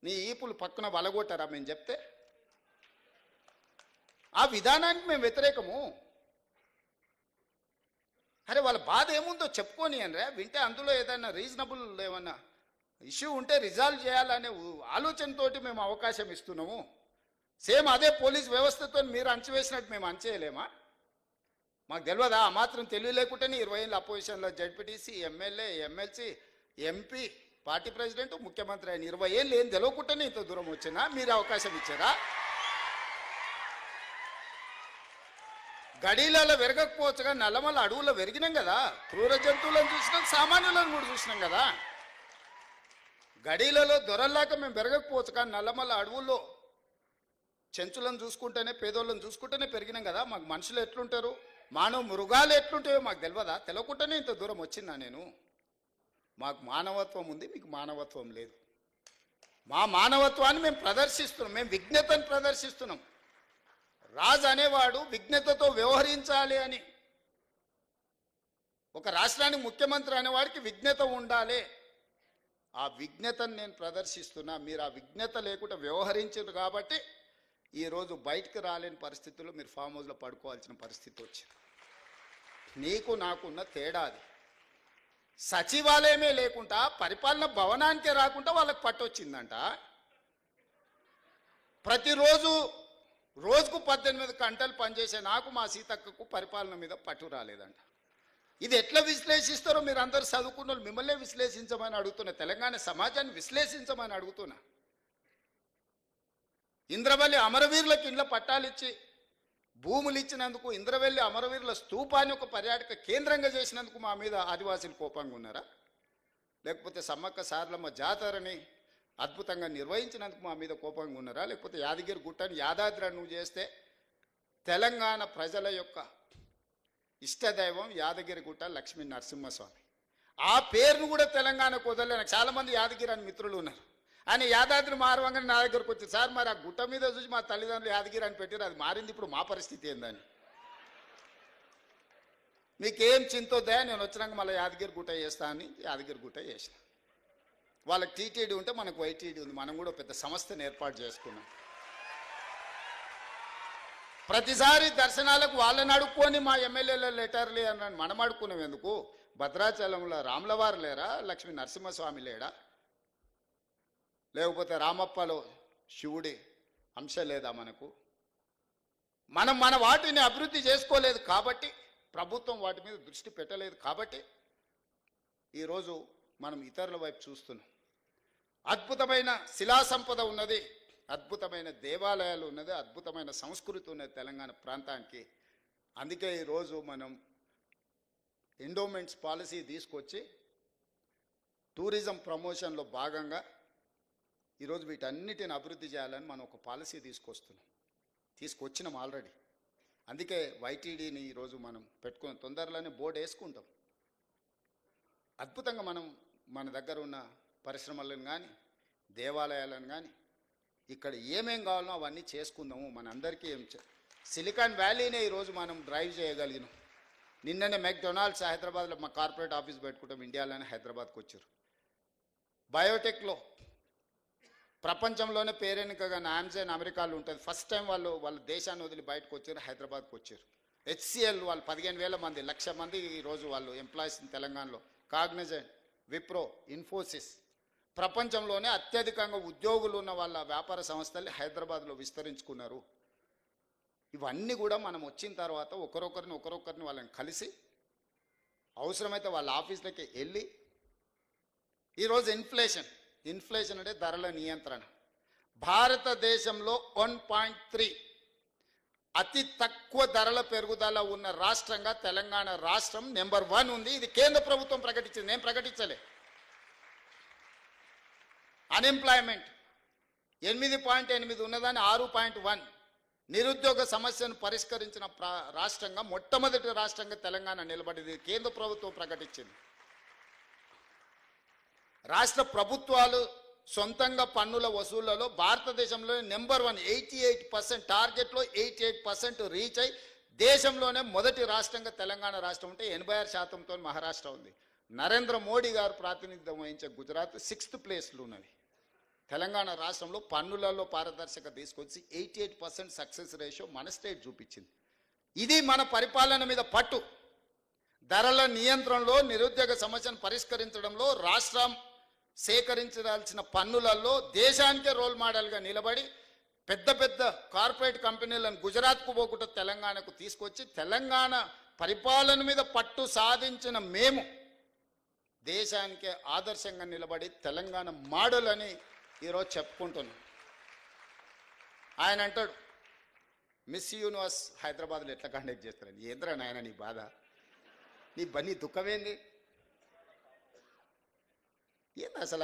నీ ఈపులు పక్కన వలగొట్టారా మేము చెప్తే? ఆ విధానానికి మేము వ్యతిరేకము. అరే వాళ్ళ బాధ ఏముందో చెప్పుకొని అనరా, వింటే అందులో ఏదైనా రీజనబుల్ ఏమన్నా ఇష్యూ ఉంటే రిజాల్వ్ చేయాలనే ఆలోచనతోటి మేము అవకాశం ఇస్తున్నాము. సేమ్ అదే పోలీస్ వ్యవస్థతో మీరు అంచవేసినట్టు మేము అంచేయలేమా? మాకు తెలియదా? ఆ మాత్రం తెలివి లేకుండానే 20 ఏళ్ళ అపోజిషన్లో ZPTC, MLA, MLC, MP, party president, ముఖ్యమంత్రి అయిన 20 ఏళ్ళు ఏం తెలియకుండానే ఇంత దూరం వచ్చినా మీరు అవకాశం ఇచ్చారా? గడీలలో వెరగకపోవచ్చుగా, నల్లమల్ల అడవుల్లో వెరిగినాం కదా. క్రూర జంతువులను చూసినాం, సామాన్యులను కూడా చూసినాం కదా. గడీలలో దొరల్లాక మేము పెరగకపోవచ్చు, కానీ నల్లమల్ల అడవుల్లో చెంచులను చూసుకుంటేనే, పేదోళ్ళని చూసుకుంటేనే పెరిగినాం కదా. మాకు మనుషులు ఎట్లుంటారు, మానవ మృగాలు ఎట్లుంటాయో మాకు తెలియదా? తెలియకుండానే ఇంత దూరం వచ్చిందా నేను? మాకు మానవత్వం ఉంది, మీకు మానవత్వం లేదు. మా మానవత్వాన్ని మేము ప్రదర్శిస్తున్నాం, మేము విజ్ఞతను ప్రదర్శిస్తున్నాం. రాజు అనేవాడు విజ్ఞతతో వ్యవహరించాలి అని. ఒక రాష్ట్రానికి ముఖ్యమంత్రి అనేవాడికి విజ్ఞత ఉండాలి. ఆ విజ్ఞతను నేను ప్రదర్శిస్తున్నా. మీరు ఆ విజ్ఞత లేకుండా వ్యవహరించారు కాబట్టి ఈరోజు బయటకు రాలేని పరిస్థితుల్లో మీరు ఫామ్ హౌస్లో పడుకోవాల్సిన పరిస్థితి వచ్చింది. నీకు నాకున్న తేడా అది. సచివాలయమే లేకుండా, పరిపాలన భవనానికే రాకుండా వాళ్ళకి పట్టొచ్చిందంట. ప్రతిరోజు రోజుకు 18 గంటలు పనిచేసే నాకు, మా సీతక్కకు పరిపాలన మీద పట్టు రాలేదంట. ఇది ఎట్లా విశ్లేషిస్తారో మీరు అందరూ చదువుకున్న వాళ్ళు మిమ్మల్నే విశ్లేషించమని అడుగుతున్నా. తెలంగాణ సమాజాన్ని విశ్లేషించమని అడుగుతున్నా. ఇంద్రవల్లి అమరవీరులకు ఇండ్ల పట్టాలిచ్చి భూములు ఇచ్చినందుకు, ఇంద్రవల్లి అమరవీరుల స్తూపాన్ని ఒక పర్యాటక కేంద్రంగా చేసినందుకు మా మీద ఆదివాసీలు కోపంగా ఉన్నారా? లేకపోతే సమ్మక్క సారలమ్మ జాతరని అద్భుతంగా నిర్వహించినందుకు మా మీద కోపంగా ఉన్నారా? లేకపోతే యాదగిరి గుట్టని యాదాద్రి నువ్వు చేస్తే తెలంగాణ ప్రజల యొక్క ఇష్టదైవం యాదగిరిగుట్ట లక్ష్మీ నరసింహస్వామి. ఆ పేరును కూడా తెలంగాణకు వదలలేను. చాలామంది యాదగిరి అని మిత్రులు ఉన్నారు. ఆయన యాదాద్రి మారవంగానే నా దగ్గరకు వచ్చి, సార్ మరి ఆ గుట్ట మీద చూసి మా తల్లిదండ్రులు యాదగిరి అని పెట్టారు, అది మారింది, ఇప్పుడు మా పరిస్థితి ఏందని. మీకేం చింతొద్దా, నేను వచ్చినాక మళ్ళీ యాదగిరి గుట్ట చేస్తా అని యాదగిరి గుట్ట చేసిన. వాళ్ళకి టీటీడీ ఉంటే మనకు వైటీడీ ఉంది. మనం కూడా పెద్ద సంస్థను ఏర్పాటు చేసుకున్నాం. ప్రతిసారి దర్శనాలకు వాళ్ళని అడుక్కొని మా ఎమ్మెల్యేల లెటర్లు అన్నాను. మనం అడుక్కున్నాం ఎందుకు? భద్రాచలంలో రాములవారు లేరా? లక్ష్మీ నరసింహస్వామి లేడా? లేకపోతే రామప్పలో శివుడి అంశ లేదా మనకు? మనం మన వాటిని అభివృద్ధి చేసుకోలేదు కాబట్టి, ప్రభుత్వం వాటి మీద దృష్టి పెట్టలేదు కాబట్టి ఈరోజు మనం ఇతరుల వైపు చూస్తున్నాం. అద్భుతమైన శిలా సంపద ఉన్నది, అద్భుతమైన దేవాలయాలు ఉన్నది, అద్భుతమైన సంస్కృతి ఉన్నది తెలంగాణ ప్రాంతానికి. అందుకే ఈరోజు మనం ఎండోమెంట్స్ పాలసీ తీసుకొచ్చి టూరిజం ప్రమోషన్లో భాగంగా ఈరోజు వీటన్నిటిని అభివృద్ధి చేయాలని మనం ఒక పాలసీ తీసుకొచ్చినాం ఆల్రెడీ. అందుకే వైటీడీని ఈరోజు మనం పెట్టుకుని తొందరలోనే బోర్డు వేసుకుంటాం. అద్భుతంగా మనం మన దగ్గర ఉన్న పరిశ్రమలను కానీ దేవాలయాలను కానీ ఇక్కడ ఏమేం కావాలో అవన్నీ చేసుకుందాము. మన అందరికీ సిలికాన్ వ్యాలీనే ఈరోజు మనం డ్రైవ్ చేయగలిగినాం. నిన్ననే మెక్డొనాల్డ్స్ హైదరాబాద్లో మా కార్పొరేట్ ఆఫీస్ పెట్టుకుంటాం, ఇండియాలోనే హైదరాబాద్కి వచ్చారు. బయోటెక్లో ప్రపంచంలోనే పేరెన్నికగా నామ్జైన్ అమెరికాలో ఉంటుంది. ఫస్ట్ టైం వాళ్ళ దేశాన్ని వదిలి బయటకు వచ్చారు, హైదరాబాద్కి వచ్చారు. హెచ్సిఎల్ వాళ్ళు 15,000 మంది, 1,00,000 మంది ఈరోజు వాళ్ళు ఎంప్లాయీస్ తెలంగాణలో. కాగ్నిజెంట్, విప్రో, ఇన్ఫోసిస్, ప్రపంచంలోనే అత్యధికంగా ఉద్యోగులు ఉన్న వాళ్ళ వ్యాపార సంస్థల్ని హైదరాబాద్లో విస్తరించుకున్నారు. ఇవన్నీ కూడా మనం వచ్చిన తర్వాత ఒకరొకరిని వాళ్ళని కలిసి అవసరమైతే వాళ్ళ ఆఫీసులకి వెళ్ళి ఈరోజు ఇన్ఫ్లేషన్ అంటే ధరల నియంత్రణ. భారతదేశంలో 1.3 అతి తక్కువ ధరల పెరుగుదల ఉన్న రాష్ట్రంగా తెలంగాణ రాష్ట్రం నెంబర్ 1 ఉంది. ఇది కేంద్ర ప్రభుత్వం ప్రకటించింది, నేను ప్రకటించలే. అన్ఎంప్లాయ్మెంట్ 8.8 ఉన్నదాన్ని 6.1. నిరుద్యోగ సమస్యను పరిష్కరించిన రాష్ట్రంగా మొట్టమొదటి రాష్ట్రంగా తెలంగాణ నిలబడింది, కేంద్ర ప్రభుత్వం ప్రకటించింది. రాష్ట్ర ప్రభుత్వాలు సొంతంగా పన్నుల వసూళ్లలో భారతదేశంలో నెంబర్ 1, 88%. టార్గెట్లో 88% రీచ్ అయి దేశంలోనే మొదటి రాష్ట్రంగా తెలంగాణ రాష్ట్రం ఉంటే 86%తో మహారాష్ట్ర ఉంది. నరేంద్ర మోడీ గారు ప్రాతినిధ్యం వహించే గుజరాత్ 6th ప్లేస్లో ఉన్నది. తెలంగాణ రాష్ట్రంలో పన్నులలో పారదర్శకత తీసుకొచ్చి 88% సక్సెస్ రేషియో మన స్టేట్ చూపించింది. ఇది మన పరిపాలన మీద పట్టు. ధరల నియంత్రణలో, నిరుద్యోగ సమస్యను పరిష్కరించడంలో, రాష్ట్రం సేకరించాల్సిన పన్నులలో దేశానికే రోల్ మోడల్గా నిలబడి పెద్ద పెద్ద కార్పొరేట్ కంపెనీలను గుజరాత్కు పోకుండా తెలంగాణకు తీసుకొచ్చి తెలంగాణ పరిపాలన మీద పట్టు సాధించిన మేము దేశానికే ఆదర్శంగా నిలబడి తెలంగాణ మోడల్ అని ఈరోజు చెప్పుకుంటున్నాం. ఆయన అంటాడు, మిస్ యూనివర్స్ హైదరాబాద్లో ఎట్లా కండక్ట్ చేస్తారని. ఏంద్రా నాయన నీ బాధ, నీ దుఃఖమేంది? ఏంది అసలు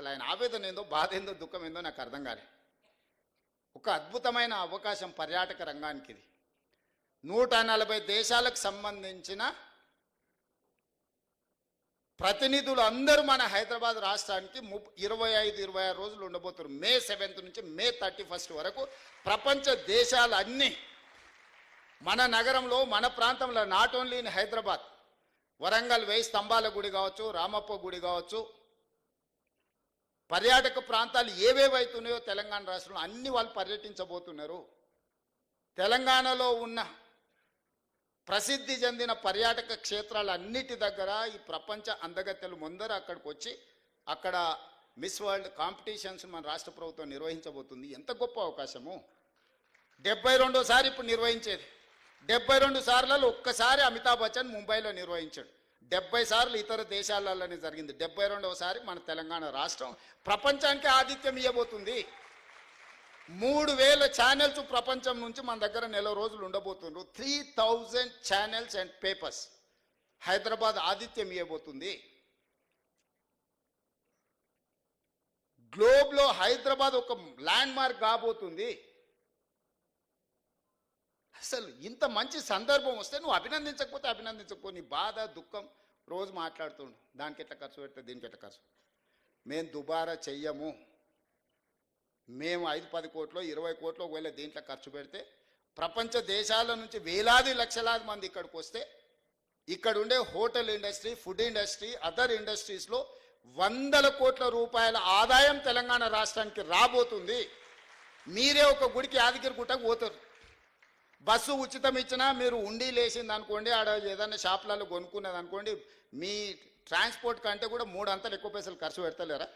ఆయన ఆవేదన ఏందో, బాధ ఏందో, దుఃఖం ఏందో నాకు అర్థం కాలే. ఒక అద్భుతమైన అవకాశం పర్యాటక రంగానికి ఇది. 140 దేశాలకు సంబంధించిన ప్రతినిధులు అందరూ మన హైదరాబాద్ రాష్ట్రానికి 25-26 రోజులు ఉండబోతున్నారు. మే 7th నుంచి మే 31st వరకు ప్రపంచ దేశాలన్నీ మన నగరంలో, మన ప్రాంతంలో, not only in Hyderabad, Warangal 1000 స్తంభాల గుడి కావచ్చు, రామప్ప గుడి కావచ్చు, పర్యాటక ప్రాంతాలు ఏవేవైతున్నాయో తెలంగాణ రాష్ట్రంలో అన్ని వాళ్ళు పర్యటించబోతున్నారు. తెలంగాణలో ఉన్న ప్రసిద్ధి చెందిన పర్యాటక క్షేత్రాలన్నిటి దగ్గర ఈ ప్రపంచ అందగత్తెలు ముందర అక్కడికి వచ్చి అక్కడ మిస్ వరల్డ్ కాంపిటీషన్స్ మన రాష్ట్ర ప్రభుత్వం నిర్వహించబోతుంది. ఎంత గొప్ప అవకాశము! 72సారి ఇప్పుడు నిర్వహించేది. 72 సార్లలో ఒక్కసారి అమితాబ్ బచ్చన్ ముంబైలో నిర్వహించాడు. 70 సార్లు ఇతర దేశాలలోనే జరిగింది. 72వసారి మన తెలంగాణ రాష్ట్రం ప్రపంచానికి ఆతిథ్యం ఇవ్వబోతుంది. 3000 ఛానల్స్ ప్రపంచం నుంచి మన దగ్గర నెల రోజులు ఉండబోతున్నారు. 3000 ఛానల్స్ అండ్ పేపర్స్ హైదరాబాద్ ఆతిథ్యం ఇవ్వబోతుంది. గ్లోబ్లో హైదరాబాద్ ఒక ల్యాండ్ మార్క్ కాబోతుంది. అసలు ఇంత మంచి సందర్భం వస్తే నువ్వు అభినందించకపో, నీ బాధ దుఃఖం రోజు మాట్లాడుతుండు. దానికి ఎట్లా ఖర్చు పెడితే దీనికి ఎట్లా ఖర్చు. మేము దుబారా చెయ్యము. మేము 5-10 కోట్లు 20 కోట్లు ఒకవేళ దీంట్లో ఖర్చు పెడితే ప్రపంచ దేశాల నుంచి వేలాది లక్షలాది మంది ఇక్కడికి వస్తే ఇక్కడ ఉండే hotel industry, food industry, other ఇండస్ట్రీస్లో 100 కోట్ల రూపాయల ఆదాయం తెలంగాణ రాష్ట్రానికి రాబోతుంది. మీరే ఒక గుడికి యాదగిరి గుట్టకు పోతారు. బస్సు ఉచితం ఇచ్చినా మీరు ఉండి లేచింది అనుకోండి, ఆడ ఏదైనా షాపులలో కొనుక్కున్నది అనుకోండి, మీ ట్రాన్స్పోర్ట్ కంటే కూడా 3 అంతలు ఎక్కువ పైసలు ఖర్చు పెడతలేరా?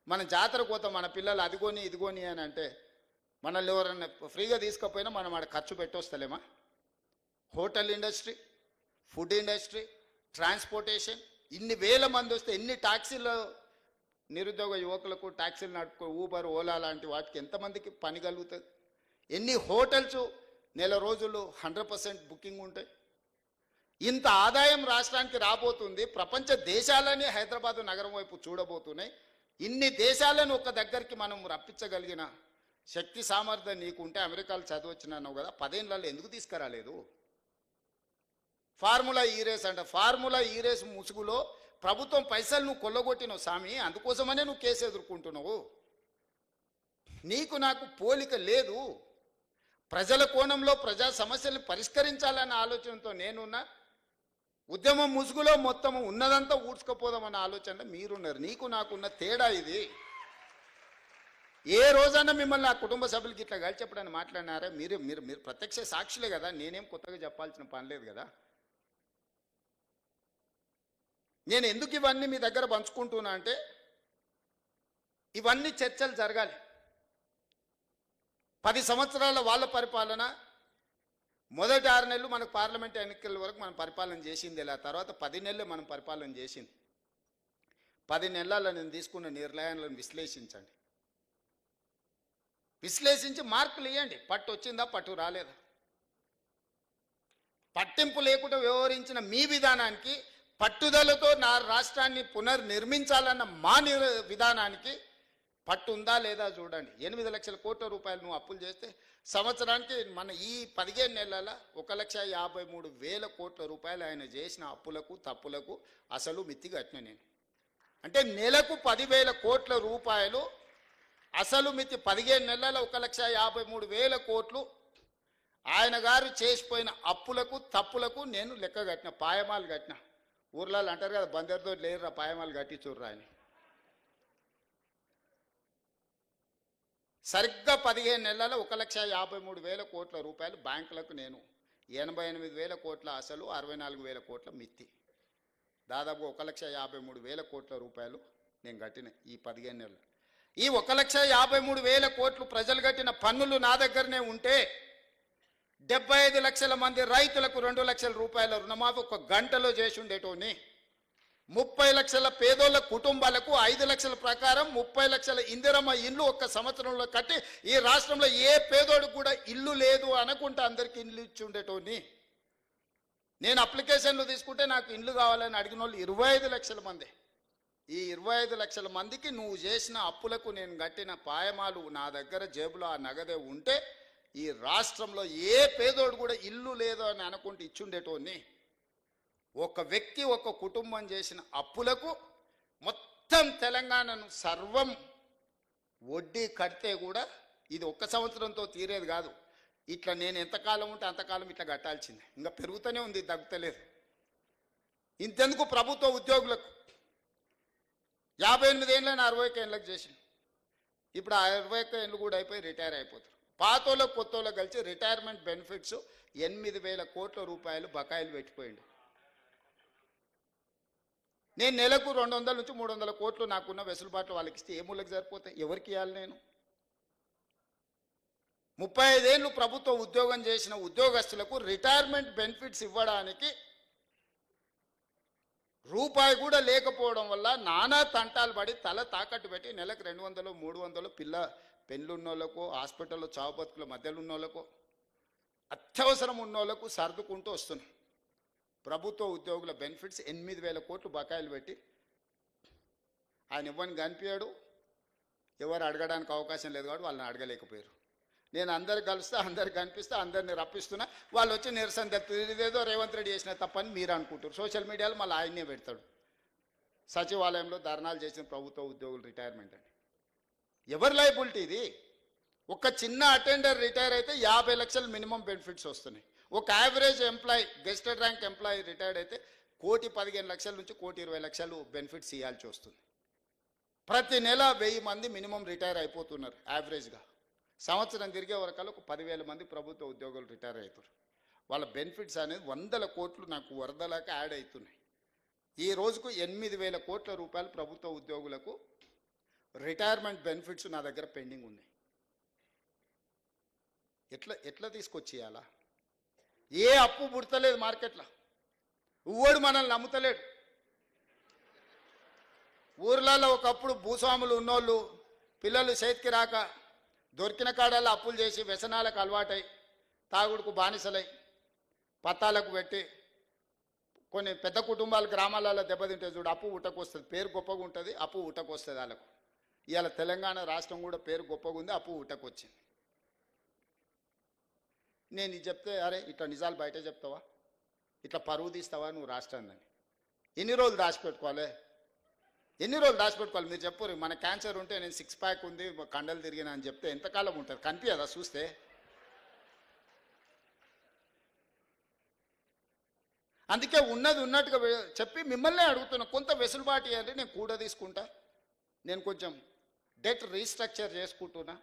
మనం జాతరకు పోతాం, మన పిల్లలు అదిగోని ఇదిగోని అని అంటే మనల్ని ఎవరన్నా ఫ్రీగా తీసుకపోయినా మనం ఆడ ఖర్చు పెట్టొస్తలేమా? Hotel industry, food industry, transportation, ఇన్ని వేల మంది వస్తే ఎన్ని ట్యాక్సీలు, నిరుద్యోగ యువకులకు ట్యాక్సీలు నడుపుకో, ఊబర్, ఓలా లాంటి వాటికి ఎంతమందికి పని కలుగుతుంది? ఎన్ని హోటల్స్ నెల రోజులు 100% బుకింగ్ ఉంటాయి? ఇంత ఆదాయం రాష్ట్రానికి రాబోతుంది. ప్రపంచ దేశాలని హైదరాబాద్ నగరం వైపు చూడబోతున్నాయి. ఇన్ని దేశాలను ఒక దగ్గరికి మనం రప్పించగలిగిన శక్తి సామర్థ్యం నీకుంటే, అమెరికాలో చదివచ్చినావు కదా, 10 ఏళ్ళలో ఎందుకు తీసుకురాలేదు? ఫార్ములా ఈ రేస్ అంట. ఫార్ములా ఈ రేస్ ముసుగులో ప్రభుత్వం పైసలు నువ్వు కొల్లగొట్టినావు స్వామి. అందుకోసమనే నువ్వు కేసు ఎదుర్కొంటున్నావు. నీకు నాకు పోలిక లేదు. ప్రజల కోణంలో ప్రజా సమస్యలను పరిష్కరించాలన్న ఆలోచనతో నేనున్నా. ఉద్యమం ముసుగులో మొత్తం ఉన్నదంతా ఊడ్చుకపోదామన్న ఆలోచన మీరున్నారు. నీకు నాకున్న తేడా ఇది. ఏ రోజన్నా మిమ్మల్ని ఆ కుటుంబ సభ్యులకి ఇట్లా కలిసి చెప్పడానికి మాట్లాడినారా? మీరు మీరు మీరు ప్రత్యక్ష సాక్షులే కదా, నేనేం కొత్తగా చెప్పాల్సిన పని లేదు కదా. నేను ఎందుకు ఇవన్నీ మీ దగ్గర పంచుకుంటున్నా అంటే, ఇవన్నీ చర్చలు జరగాలి. 10 సంవత్సరాల వాళ్ళ పరిపాలన, మొదటి 6 నెలలు మనకు పార్లమెంట్ ఎన్నికల వరకు మనం పరిపాలన చేసింది. ఇలా తర్వాత 10 నెలలు మనం పరిపాలన చేసింది. 10 నెలల్లో నేను తీసుకున్న నిర్ణయాలను విశ్లేషించండి. విశ్లేషించి మార్కులు ఇవ్వండి. పట్టు వచ్చిందా, పట్టు రాలేదా? పట్టింపు లేకుండా వ్యవహరించిన మీ విధానానికి, పట్టుదలతో నా రాష్ట్రాన్ని పునర్నిర్మించాలన్న మా విధానానికి పట్టు ఉందా లేదా చూడండి. 8 లక్షల కోట్ల రూపాయలు నువ్వు అప్పులు చేస్తే సంవత్సరానికి మన ఈ 15 నెలల 1,53,000 కోట్ల రూపాయలు ఆయన చేసిన అప్పులకు తప్పులకు అసలు మిత్తి కట్టిన నేను. అంటే నెలకు 10,000 కోట్ల రూపాయలు అసలు మిత్తి. 15 నెలల 1,53,000 కోట్లు ఆయన గారు చేసిపోయిన అప్పులకు తప్పులకు నేను లెక్క కట్టిన, పాయమాలు కట్టిన. ఊర్లలో అంటారు కదా, బందరితో లేరురా పాయమాలు కట్టి చూర్రా అని. సరిగ్గా 15 నెలల 1,53,000 కోట్ల రూపాయలు బ్యాంకులకు నేను, 88,000 కోట్ల అసలు, 64,000 కోట్ల మిత్తి, దాదాపు 1,53,000 కోట్ల రూపాయలు నేను కట్టిన ఈ 15 నెలలు. ఈ 1,53,000 కోట్లు ప్రజలు కట్టిన పన్నులు నా దగ్గరనే ఉంటే 75 లక్షల మంది రైతులకు 2 లక్షల రూపాయల రుణమాఫీ ఒక గంటలో చేసి ఉండేటోని. 30 లక్షల పేదోళ్ళ కుటుంబాలకు 5 లక్షల ప్రకారం 30 లక్షల ఇందిరమ్మ ఇల్లు ఒక్క సంవత్సరంలో కట్టి ఈ రాష్ట్రంలో ఏ పేదోడికి కూడా ఇల్లు లేదు అనుకుంటే అందరికీ ఇల్లు ఇచ్చి ఉండేటోని. నేను అప్లికేషన్లు తీసుకుంటే నాకు ఇల్లు కావాలని అడిగిన వాళ్ళు 25 లక్షల మంది. ఈ 25 లక్షల మందికి నువ్వు చేసిన అప్పులకు నేను కట్టిన పాయమాలు నా దగ్గర జేబులో ఆ నగదే ఉంటే ఈ రాష్ట్రంలో ఏ పేదోడు కూడా ఇల్లు లేదు అని అనుకుంటే ఇచ్చుండేటోని. ఒక వ్యక్తి ఒక కుటుంబం చేసిన అప్పులకు మొత్తం తెలంగాణను సర్వం వడ్డీ కడితే కూడా ఇది ఒక్క సంవత్సరంతో తీరేది కాదు. ఇట్లా నేను ఎంతకాలం ఉంటే అంతకాలం ఇట్లా కట్టాల్సిందే. ఇంకా పెరుగుతూనే ఉంది, తగ్గుతలేదు. ఇంతెందుకు ప్రభుత్వ ఉద్యోగులకు 58 ఏళ్ళని 61 ఏళ్ళకి చేసింది. ఇప్పుడు ఆ 61 ఏళ్ళు కూడా అయిపోయి రిటైర్ అయిపోతారు. పాతోళ్ళకు కొత్తోళ్ళకి కలిసి రిటైర్మెంట్ బెనిఫిట్స్ 8,000 కోట్ల రూపాయలు బకాయిలు పెట్టిపోయింది. నేను నెలకు 200 నుంచి 300 కోట్లు నాకున్న వెసులుబాట్లు వాళ్ళకి ఇస్తే ఏ మూలకి సరిపోతాయి? ఎవరికి ఇవ్వాలి? నేను 35 ఏళ్ళు ప్రభుత్వ ఉద్యోగం చేసిన ఉద్యోగస్తులకు రిటైర్మెంట్ బెనిఫిట్స్ ఇవ్వడానికి రూపాయి కూడా లేకపోవడం వల్ల నానా తంటాలు పడి తల తాకట్టు పెట్టి నెలకు 200, 300 పెళ్ళున్నోళ్ళకు, హాస్పిటల్లో చావు బతుకుల మధ్యలో ఉన్నోళ్ళకు, అత్యవసరం ఉన్నోళ్ళకు సర్దుకుంటూ వస్తున్నాం. ప్రభుత్వ ఉద్యోగుల బెనిఫిట్స్ 8,000 కోట్లు బకాయిలు పెట్టి ఆయన ఇవ్వని కనిపించాడు. ఎవరు అడగడానికి అవకాశం లేదు కాబట్టి వాళ్ళని అడగలేకపోయారు. నేను అందరు కలుస్తా, అందరికి కనిపిస్తా, అందరిని రప్పిస్తున్నా, వాళ్ళు వచ్చి నిరసన తెలుపుతుంది. ఇదేదో రేవంత్ రెడ్డి చేసిన తప్పని మీరు అనుకుంటారు. సోషల్ మీడియాలో మళ్ళీ ఆయన్నే పెడతాడు, సచివాలయంలో ధర్నాలు చేసిన ప్రభుత్వ ఉద్యోగులు రిటైర్మెంట్ అని. ఎవరి లైబిలిటీ ఇది? ఒక చిన్న అటెండర్ రిటైర్ అయితే 50 లక్షలు మినిమం బెనిఫిట్స్ వస్తున్నాయి. ఒక average employee, gazetted rank employee retired అయితే 1,15,00,000 నుంచి 1,20,00,000 బెనిఫిట్స్ ఇవ్వాల్సి వస్తుంది. ప్రతి నెల 1000 మంది మినిమం రిటైర్ అయిపోతున్నారు యావరేజ్గా. సంవత్సరం తిరిగే వరకల్లా ఒక 10,000 మంది ప్రభుత్వ ఉద్యోగులు రిటైర్ అవుతారు. వాళ్ళ బెనిఫిట్స్ అనేది 100 కోట్లు నాకు వరదలాగా యాడ్ అవుతున్నాయి. ఈ రోజుకు 8,000 కోట్ల రూపాయలు ప్రభుత్వ ఉద్యోగులకు రిటైర్మెంట్ బెనిఫిట్స్ నా దగ్గర పెండింగ్ ఉన్నాయి. ఎట్లా తీసుకొచ్చేయాలా? ఏ అప్పు పుడతలేదు మార్కెట్లో, ఊడు మనల్ని నమ్ముతలేడు. ఊర్లలో ఒకప్పుడు భూస్వాములు ఉన్నోళ్ళు పిల్లలు చేతికి రాక దొరికిన కాడల్లో అప్పులు చేసి వ్యసనాలకు అలవాటై తాగుడుకు బానిసలై పత్తాలకు పెట్టి కొన్ని పెద్ద కుటుంబాలు గ్రామాలలో దెబ్బతింటే చూడు, అప్పు ఊటకొస్తుంది. పేరు గొప్పగా ఉంటుంది, అప్పు ఊటకొస్తుంది వాళ్ళకు. ఇవాళ తెలంగాణ రాష్ట్రం కూడా పేరు గొప్పగా ఉంది, అప్పు ఊటకొచ్చింది. నేను ఇది చెప్తే అరే ఇట్లా నిజాలు బయట చెప్తావా, ఇట్లా పరువు తీస్తావా నువ్వు రాష్ట్రాన్ని? ఎన్ని రోజులు దాచిపెట్టుకోవాలి? ఎన్ని రోజులు దాచిపెట్టుకోవాలి? మీరు చెప్పరు. మన క్యాన్సర్ ఉంటే నేను 6 ప్యాక్ ఉంది, కండలు తిరిగినా అని చెప్తే ఎంతకాలం ఉంటుంది? కనిపించదా చూస్తే? అందుకే ఉన్నది ఉన్నట్టుగా చెప్పి మిమ్మల్నే అడుగుతున్నా, కొంత వెసులుబాటు ఇవ్వండి, నేను కూడా తీసుకుంటా. నేను కొంచెం డెట్ రీస్ట్రక్చర్ చేసుకుంటున్నా,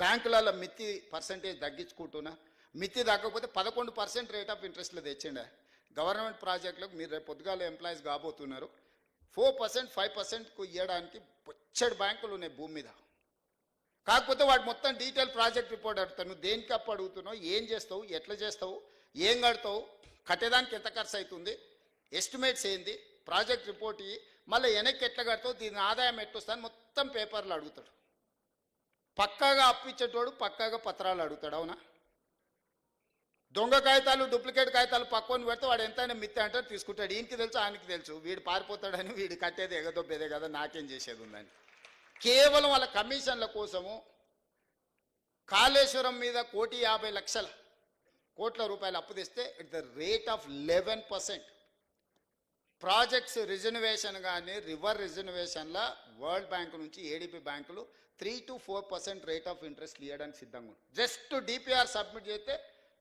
బ్యాంకులలో మిత్తి పర్సంటేజ్ తగ్గించుకుంటున్నా. మిత్తి తగ్గకపోతే 11% రేట్ ఆఫ్ ఇంట్రెస్ట్లో తెచ్చిండే గవర్నమెంట్ ప్రాజెక్టులకు. మీరు రేపు పొద్దుగాల ఎంప్లాయీస్ కాబోతున్నారు. 4%, 5%కు ఇవ్వడానికి పొచ్చడి బ్యాంకులు ఉన్నాయి భూమి మీద. కాకపోతే వాడు మొత్తం డీటెయిల్ ప్రాజెక్ట్ రిపోర్ట్ అడుగుతాను. నువ్వు దేనికి అప్పు అడుగుతున్నావు, ఏం చేస్తావు, ఎట్లా చేస్తావు, ఏం కడతావు, కట్టేదానికి ఎంత ఖర్చు అవుతుంది, ఎస్టిమేట్స్ ఏంది, ప్రాజెక్ట్ రిపోర్ట్ ఇవి, మళ్ళీ వెనక్కి ఎట్లా కడతావు, దీని ఆదాయం ఎట్లొస్తాను మొత్తం పేపర్లు అడుగుతాడు. పక్కాగా అప్పిచ్చేటోడు పక్కాగా పత్రాలు అడుగుతాడు. అవునా? దొంగ కాగితాలు, డూప్లికేట్ కాగితాలు పక్కన పెడితే వాడు ఎంతైనా మిత్తి అంటే తీసుకుంటాడు. ఈయనకి తెలుసు, ఆయనకి తెలుసు, వీడు పారిపోతాడని, వీడు కట్టేది ఎగదొబ్బేదే కదా, నాకేం చేసేది ఉందని. కేవలం వాళ్ళ కమిషన్ల కోసము కాళేశ్వరం మీద 1,50,00,000 కోట్ల రూపాయలు అప్పు తెస్తే it the rate of 11%. Projects reservation కానీ రివర్ రిజర్వేషన్ల వరల్డ్ బ్యాంక్ నుంచి ఏడీబీ బ్యాంకులు 3 to 4% రేట్ ఆఫ్ ఇంట్రెస్ట్ ఇవ్వడానికి సిద్ధంగా ఉంది. జస్ట్ డిపిఆర్ సబ్మిట్ చేస్తే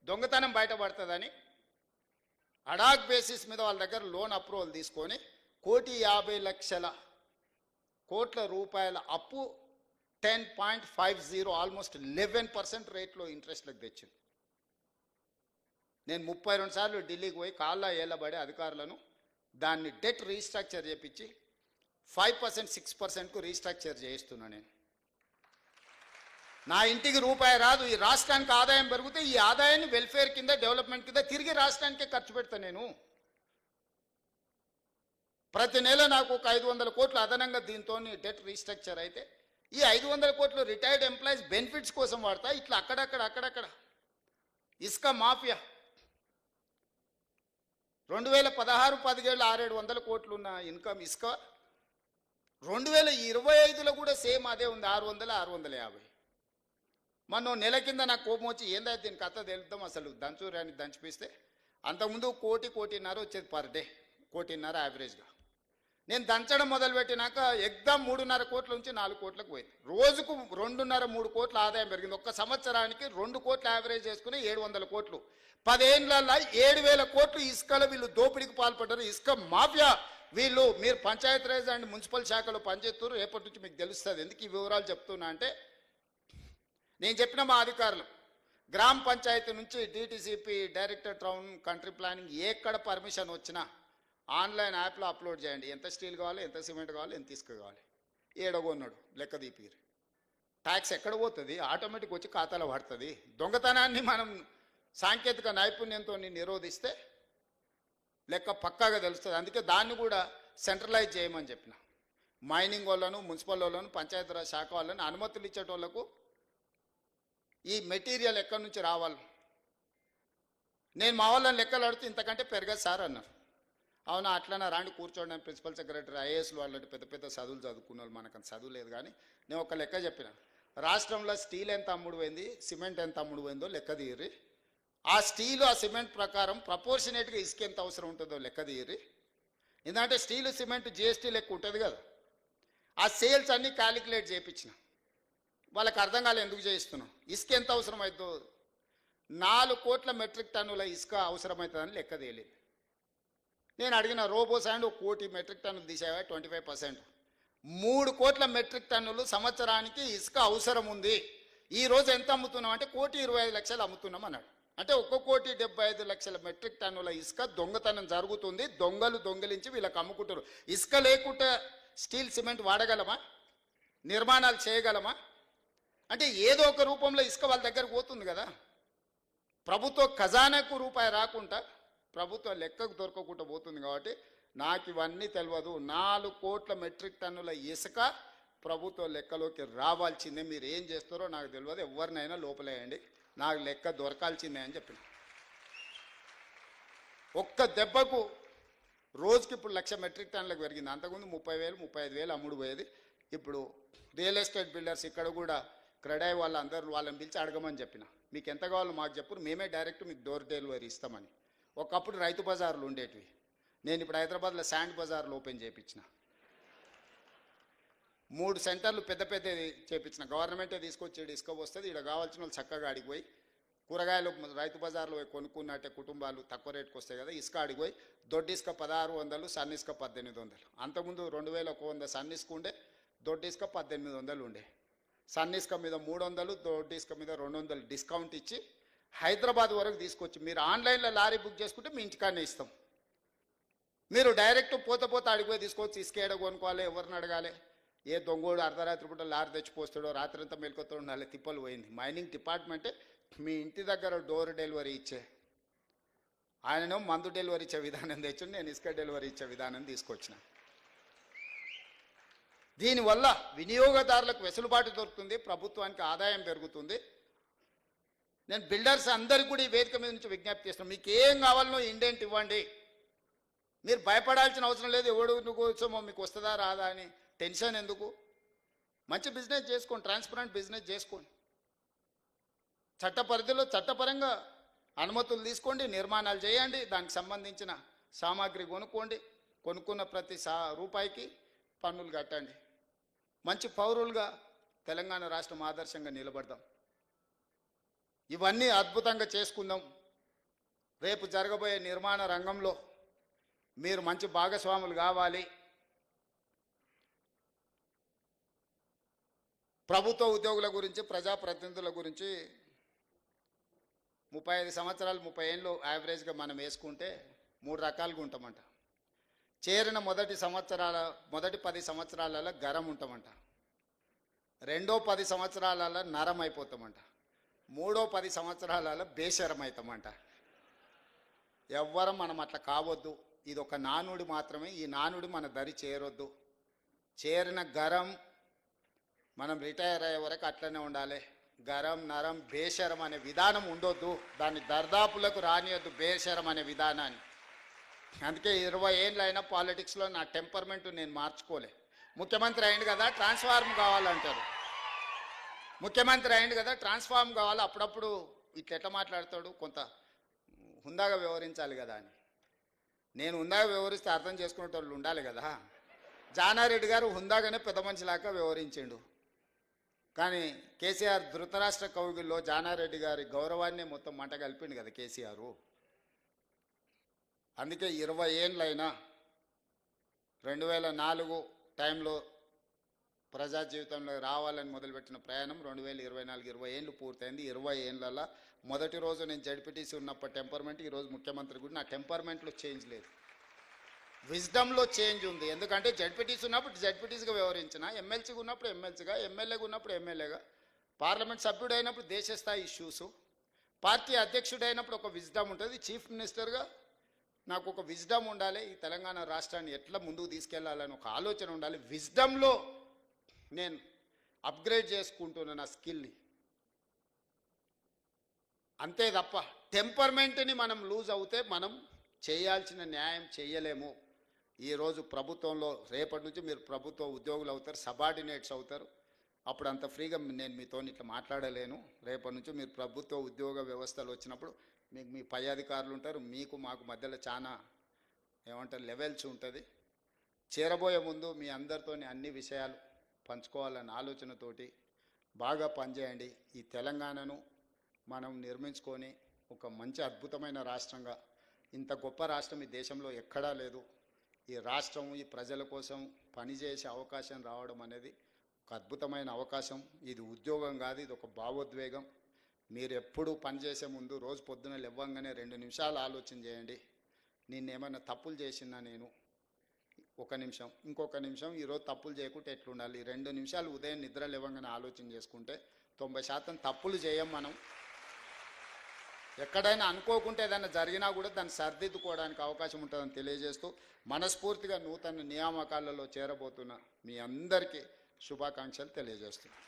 దొంగతనం బయటపడుతుందని అడాక్ బేసిస్ మీద వాళ్ళ దగ్గర లోన్ అప్రూవల్ తీసుకొని 1,50,00,000 కోట్ల రూపాయల అప్పు 10.50 ఆల్మోస్ట్ 11% రేట్లో ఇంట్రెస్ట్లకు తెచ్చింది. నేను 32 సార్లు ఢిల్లీకి పోయి కాళ్ళ ఏళ్ళబడి అధికారులను దాన్ని డెట్ రీస్ట్రక్చర్ చేయించి 5%, 6%కు రీస్ట్రక్చర్ చేయిస్తున్నా. నేను నా ఇంటికి రూపాయి రాదు, ఈ రాష్ట్రానికి ఆదాయం పెరిగితే ఈ ఆదాయాన్ని వెల్ఫేర్ కింద, డెవలప్మెంట్ కింద తిరిగి రాష్ట్రానికే ఖర్చు పెడతా. నేను ప్రతి నెల నాకు ఒక 500 కోట్లు అదనంగా దీంతో డెట్ రీస్ట్రక్చర్ అయితే ఈ 500 కోట్లు రిటైర్డ్ ఎంప్లాయీస్ బెనిఫిట్స్ కోసం వాడతా. ఇట్లా అక్కడక్కడ ఇసుక మాఫియా 2016-17 600-700 కోట్లు ఉన్న ఇన్కమ్ ఇసుక 2025లో కూడా సేమ్ అదే ఉంది, 600-650. మనం నెల కింద నాకు కోపం వచ్చి ఏందైతే దీని కథ తెలుద్దాం అసలు దంచురాన్ని దంచిపిస్తే అంతకుముందు 1,00,00,000 వచ్చేది పర్ డే, 1,50,00,000 యావరేజ్గా. నేను దంచడం మొదలుపెట్టినాక ఎగ్దాం 3.5 కోట్ల నుంచి 4 కోట్లకు పోయింది. రోజుకు 2.5-3 కోట్ల ఆదాయం పెరిగింది. ఒక్క సంవత్సరానికి 2 కోట్ల యావరేజ్ చేసుకుని 700 కోట్లు. 10 ఏళ్ళల్లో 7,000 కోట్లు ఇసుకలో వీళ్ళు దోపిడీకి పాల్పడ్డారు. ఇసుక మాఫియా వీళ్ళు. మీరు పంచాయతీరాజ్ అండ్ మున్సిపల్ శాఖలో పనిచేస్తారు, రేపటి నుంచి మీకు తెలుస్తుంది. ఎందుకు ఈ వివరాలు చెప్తున్నా అంటే, నేను చెప్పిన మా అధికారులు గ్రామ పంచాయతీ నుంచి DTCP, director town country planning ఎక్కడ పర్మిషన్ వచ్చినా ఆన్లైన్ యాప్లో అప్లోడ్ చేయండి. ఎంత స్టీల్ కావాలి, ఎంత సిమెంట్ కావాలి, ఎంత ఇసుక కావాలి, ఏడగొన్నాడు లెక్క దీపిరు. ట్యాక్స్ ఎక్కడ పోతుంది, ఆటోమేటిక్ వచ్చి ఖాతాలో పడుతుంది. దొంగతనాన్ని మనం సాంకేతిక నైపుణ్యంతో నిరోధిస్తే లెక్క పక్కాగా తెలుస్తుంది. అందుకే దాన్ని కూడా సెంట్రలైజ్ చేయమని చెప్పిన. మైనింగ్ వాళ్ళను, మున్సిపల్ వాళ్ళను, పంచాయతీరాజ్ శాఖ వాళ్ళని అనుమతులు ఇచ్చేటోళ్లకు ఈ మెటీరియల్ ఎక్కడి నుంచి రావాలి. నేను మా వాళ్ళని లెక్కలు అడిగితే ఇంతకంటే పెరగదు సార్ అన్నారు. అవునా, అట్లనే రాండి కూర్చోండి. నేను ప్రిన్సిపల్ సెక్రటరీ, ఐఏఎస్లు వాళ్ళంటే పెద్ద పెద్ద చదువులు చదువుకున్న వాళ్ళు, మనకు చదువు లేదు. కానీ నేను ఒక లెక్క చెప్పిన, రాష్ట్రంలో స్టీల్ ఎంత అమ్ముడు పోయింది, సిమెంట్ ఎంత అమ్ముడు పోయిందో లెక్క తీయరి. ఆ స్టీలు ఆ సిమెంట్ ప్రకారం ప్రపోర్షనేట్గా ఇసుక ఎంత అవసరం ఉంటుందో లెక్క తీయరి. ఎందుకంటే స్టీలు సిమెంట్ జిఎస్టీ లెక్క ఉంటుంది కదా. ఆ సేల్స్ అన్నీ క్యాలిక్యులేట్ చేయించిన. వాళ్ళకి అర్థం కాలే ఎందుకు చేయిస్తున్నాం. ఇసుక ఎంత అవసరం అవుతుందో 4 కోట్ల మెట్రిక్ టన్నుల ఇసుక అవసరమవుతుందని లెక్క తేలింది. నేను అడిగిన రోబో శాండ్ 1 కోటి మెట్రిక్ టన్నులు తీసేవా 25%. 3 కోట్ల మెట్రిక్ టన్నులు సంవత్సరానికి ఇసుక అవసరం ఉంది. ఈరోజు ఎంత అమ్ముతున్నాం అంటే 1,25,00,000 అమ్ముతున్నాం అన్నాడు. అంటే 1,75,00,000 మెట్రిక్ టన్నుల ఇసుక దొంగతనం జరుగుతుంది. దొంగలు దొంగిలించి వీళ్ళకి అమ్ముకుంటారు. ఇసుక లేకుండా స్టీల్ సిమెంట్ వాడగలమా, నిర్మాణాలు చేయగలమా? అంటే ఏదో ఒక రూపంలో ఇసుక వాళ్ళ దగ్గరకు పోతుంది కదా. ప్రభుత్వ ఖజానాకు రూపాయి రాకుండా ప్రభుత్వ లెక్కకు దొరకకుండా పోతుంది. కాబట్టి నాకు ఇవన్నీ తెలియదు. 4 కోట్ల మెట్రిక్ టన్నుల ఇసుక ప్రభుత్వ లెక్కలోకి రావాల్సిందే. మీరు ఏం చేస్తారో నాకు తెలియదు. ఎవరినైనా లోపలేయండి, నాకు లెక్క దొరకాల్సిందే అని చెప్పిన. ఒక్క దెబ్బకు రోజుకి ఇప్పుడు 1,00,000 మెట్రిక్ టన్నులకు పెరిగింది. అంతకుముందు 30,000 35,000 అమ్ముడు పోయేది. ఇప్పుడు రియల్ ఎస్టేట్ బిల్డర్స్ ఇక్కడ కూడా క్రెడాయి వాళ్ళని పిలిచి అడగమని చెప్పిన. మీకు ఎంత కావాలో మాకు చెప్పు, మేమే డైరెక్ట్ మీకు డోర్ డెలివరీ ఇస్తామని. ఒకప్పుడు రైతు బజార్లు ఉండేటివి. నేను ఇప్పుడు హైదరాబాద్లో శాండ్ బజార్లు ఓపెన్ చేయించిన. 3 సెంటర్లు పెద్ద పెద్దది చేయించిన. గవర్నమెంటే తీసుకొచ్చి ఇసుక వస్తుంది. ఇక్కడ కావాల్సిన వాళ్ళు చక్కగా అడిగిపోయి కూరగాయలు రైతు బజార్లో కొనుక్కున్నట్టే కుటుంబాలు తక్కువ రేటుకు వస్తాయి కదా. ఇసుక అడిగిపోయి దొడ్డి ఇసుక 1,600, సన్న ఇసుక 1,800. అంతకుముందు 2,100 సన్న ఇసుక ఉండే, దొడ్డి ఇసుక 1,800 ఉండే. సన్న ఇసుక మీద 300, దొడ్డి ఇసుక మీద 200 డిస్కౌంట్ ఇచ్చి హైదరాబాద్ వరకు తీసుకొచ్చి మీరు ఆన్లైన్లో లారీ బుక్ చేసుకుంటే మీ ఇంటికాడనే ఇస్తాం. మీరు డైరెక్ట్ పోతే అడిగిపోయి తీసుకొచ్చి ఇసుక ఏడ కొనుక్కోవాలి, ఎవరిని అడగాలి? ఏ దొంగోడు అర్ధరాత్రి పూట లారీ తెచ్చిపోస్తాడో, రాత్రి అంతా మెలుకొతో ఉండాలి, తిప్పలు పోయింది. మైనింగ్ డిపార్ట్మెంటే మీ ఇంటి దగ్గర డోర్ డెలివరీ ఇచ్చే. ఆయనను మందు డెలివరీ ఇచ్చే విధానం తెచ్చి నేను ఇసుక డెలివరీ ఇచ్చే విధానం తీసుకొచ్చిన. దీనివల్ల వినియోగదారులకు వెసులుబాటు దొరుకుతుంది, ప్రభుత్వానికి ఆదాయం పెరుగుతుంది. నేను బిల్డర్స్ అందరికీ కూడా ఈ వేదిక మీద నుంచి విజ్ఞప్తి చేస్తున్నాను. మీకు ఏం కావాలనో ఇండెంట్ ఇవ్వండి. మీరు భయపడాల్సిన అవసరం లేదు. ఎవడు కోసమో మీకు వస్తుందా రాదా అని టెన్షన్ ఎందుకు? మంచి బిజినెస్ చేసుకోండి, ట్రాన్స్పరెంట్ బిజినెస్ చేసుకోండి. చట్ట పరిధిలో చట్టపరంగా అనుమతులు తీసుకోండి, నిర్మాణాలు చేయండి, దానికి సంబంధించిన సామాగ్రి కొనుక్కోండి. కొనుక్కున్న ప్రతి రూపాయికి పన్నులు కట్టండి. మంచి పౌరులుగా తెలంగాణ రాష్ట్రం ఆదర్శంగా నిలబడదాం. ఇవన్నీ అద్భుతంగా చేసుకుందాం. రేపు జరగబోయే నిర్మాణ రంగంలో మీరు మంచి భాగస్వాములు కావాలి. ప్రభుత్వ ఉద్యోగుల గురించి, ప్రజాప్రతినిధుల గురించి 35 సంవత్సరాలు 30 ఏళ్ళు యావరేజ్గా మనం వేసుకుంటే 3 రకాలుగా ఉంటామంట. చేరిన మొదటి 10 సంవత్సరాలలో గరం ఉంటామంట. రెండో 10 సంవత్సరాలలో నరం అయిపోతామంట. మూడో 10 సంవత్సరాలలో బేషరం అవుతామంట. ఎవ్వరం మనం అట్లా కావద్దు. ఇది ఒక నానుడి మాత్రమే. ఈ నానుడి మన దరి చేరొద్దు. చేరిన గరం మనం రిటైర్ అయ్యే వరకు అట్లనే ఉండాలి. గరం నరం బేషరం అనే విధానం ఉండొద్దు. దాన్ని దర్దాపులకు రానియొద్దు బేషరం అనే విధానాన్ని. అందుకే 20 ఏళ్ళు అయినా పాలిటిక్స్లో నా టెంపర్మెంట్ నేను మార్చుకోలే. ముఖ్యమంత్రి అయింది కదా ట్రాన్స్ఫార్మ్ కావాలంటారు. ముఖ్యమంత్రి అయింది కదా ట్రాన్స్ఫార్మ్ కావాలి. అప్పుడప్పుడు ఇట్లా ఎట్లా మాట్లాడతాడు, కొంత హుందాగా వ్యవహరించాలి కదా అని. నేను హుందాగా వ్యవహరిస్తే అర్థం చేసుకునే వాళ్ళు ఉండాలి కదా. జానారెడ్డి గారు హుందాగానే పెద్ద మనిషిలాగా వ్యవహరించిండు. కానీ కేసీఆర్ ధృతరాష్ట్ర కౌగిల్లో జానారెడ్డి గారి గౌరవాన్ని మొత్తం మంట కలిపిండు కదా కేసీఆర్. అందుకే 20 ఏళ్ళైనా 2004 టైంలో ప్రజా జీవితంలో రావాలని మొదలుపెట్టిన ప్రయాణం 2024 20 ఏళ్ళు పూర్తయింది. 20 ఏళ్ళలో మొదటి రోజు నేను జడ్పీటీసీ ఉన్నప్పుడు టెంపర్మెంట్, ఈరోజు ముఖ్యమంత్రి కూడా నా టెంపర్మెంట్లో చేంజ్ లేదు, విజ్డమ్లో చేంజ్ ఉంది. ఎందుకంటే జడ్పీటీసీ ఉన్నప్పుడు జడ్పీటీసీగా వ్యవహరించిన, ఎమ్మెల్సీగా ఉన్నప్పుడు ఎమ్మెల్సీగా, ఎమ్మెల్యేగా ఉన్నప్పుడు ఎమ్మెల్యేగా, పార్లమెంట్ సభ్యుడు అయినప్పుడు దేశ స్థాయి ఇష్యూసు, పార్టీ అధ్యక్షుడు అయినప్పుడు ఒక విజ్డమ్ ఉంటుంది. చీఫ్ మినిస్టర్గా నాకు ఒక విజ్డమ్ ఉండాలి. ఈ తెలంగాణ రాష్ట్రాన్ని ఎట్లా ముందుకు తీసుకెళ్లాలని ఒక ఆలోచన ఉండాలి. విజ్డమ్లో నేను అప్గ్రేడ్ చేసుకుంటున్నా నా స్కిల్ని. అంతే తప్ప టెంపర్మెంట్ని మనం లూజ్ అవుతే మనం చేయాల్సిన న్యాయం చేయలేము. ఈరోజు ప్రభుత్వంలో రేపటి నుంచి మీరు ప్రభుత్వ ఉద్యోగులు అవుతారు, సబార్డినేట్స్ అవుతారు. అప్పుడు అంత ఫ్రీగా నేను మీతో ఇట్లా మాట్లాడలేను. రేపటి నుంచి మీరు ప్రభుత్వ ఉద్యోగ వ్యవస్థలు వచ్చినప్పుడు మీకు మీ పై అధికారులు ఉంటారు, మీకు మాకు మధ్యలో చాలా ఏమంటారు లెవెల్స్ ఉంటుంది. చేరబోయే ముందు మీ అందరితో అన్ని విషయాలు పంచుకోవాలన్న ఆలోచనతోటి బాగా పనిచేయండి. ఈ తెలంగాణను మనం నిర్మించుకొని ఒక మంచి అద్భుతమైన రాష్ట్రంగా, ఇంత గొప్ప రాష్ట్రం ఈ దేశంలో ఎక్కడా లేదు. ఈ రాష్ట్రం ఈ ప్రజల కోసం పనిచేసే అవకాశం రావడం అనేది ఒక అద్భుతమైన అవకాశం. ఇది ఉద్యోగం కాదు, ఇది ఒక భావోద్వేగం. మీరు ఎప్పుడు పనిచేసే ముందు రోజు పొద్దున లేవగానే 2 నిమిషాలు ఆలోచన చేయండి. నేనేమైనా తప్పులు చేసినా నేను ఒక నిమిషం, ఇంకొక నిమిషం ఈరోజు తప్పులు చేయకుంటే ఎట్లుండాలి. 2 నిమిషాలు ఉదయం నిద్ర లేవగానే ఆలోచన చేసుకుంటే 90% తప్పులు చేయం మనం. ఎక్కడైనా అనుకోకుంటే ఏదైనా జరిగినా కూడా దాన్ని సరిదిద్దుకోవడానికి అవకాశం ఉంటుందని తెలియజేస్తూ మనస్ఫూర్తిగా నూతన నియామకాలలో చేరబోతున్న మీ అందరికీ శుభాకాంక్షలు తెలియజేస్తున్నాను.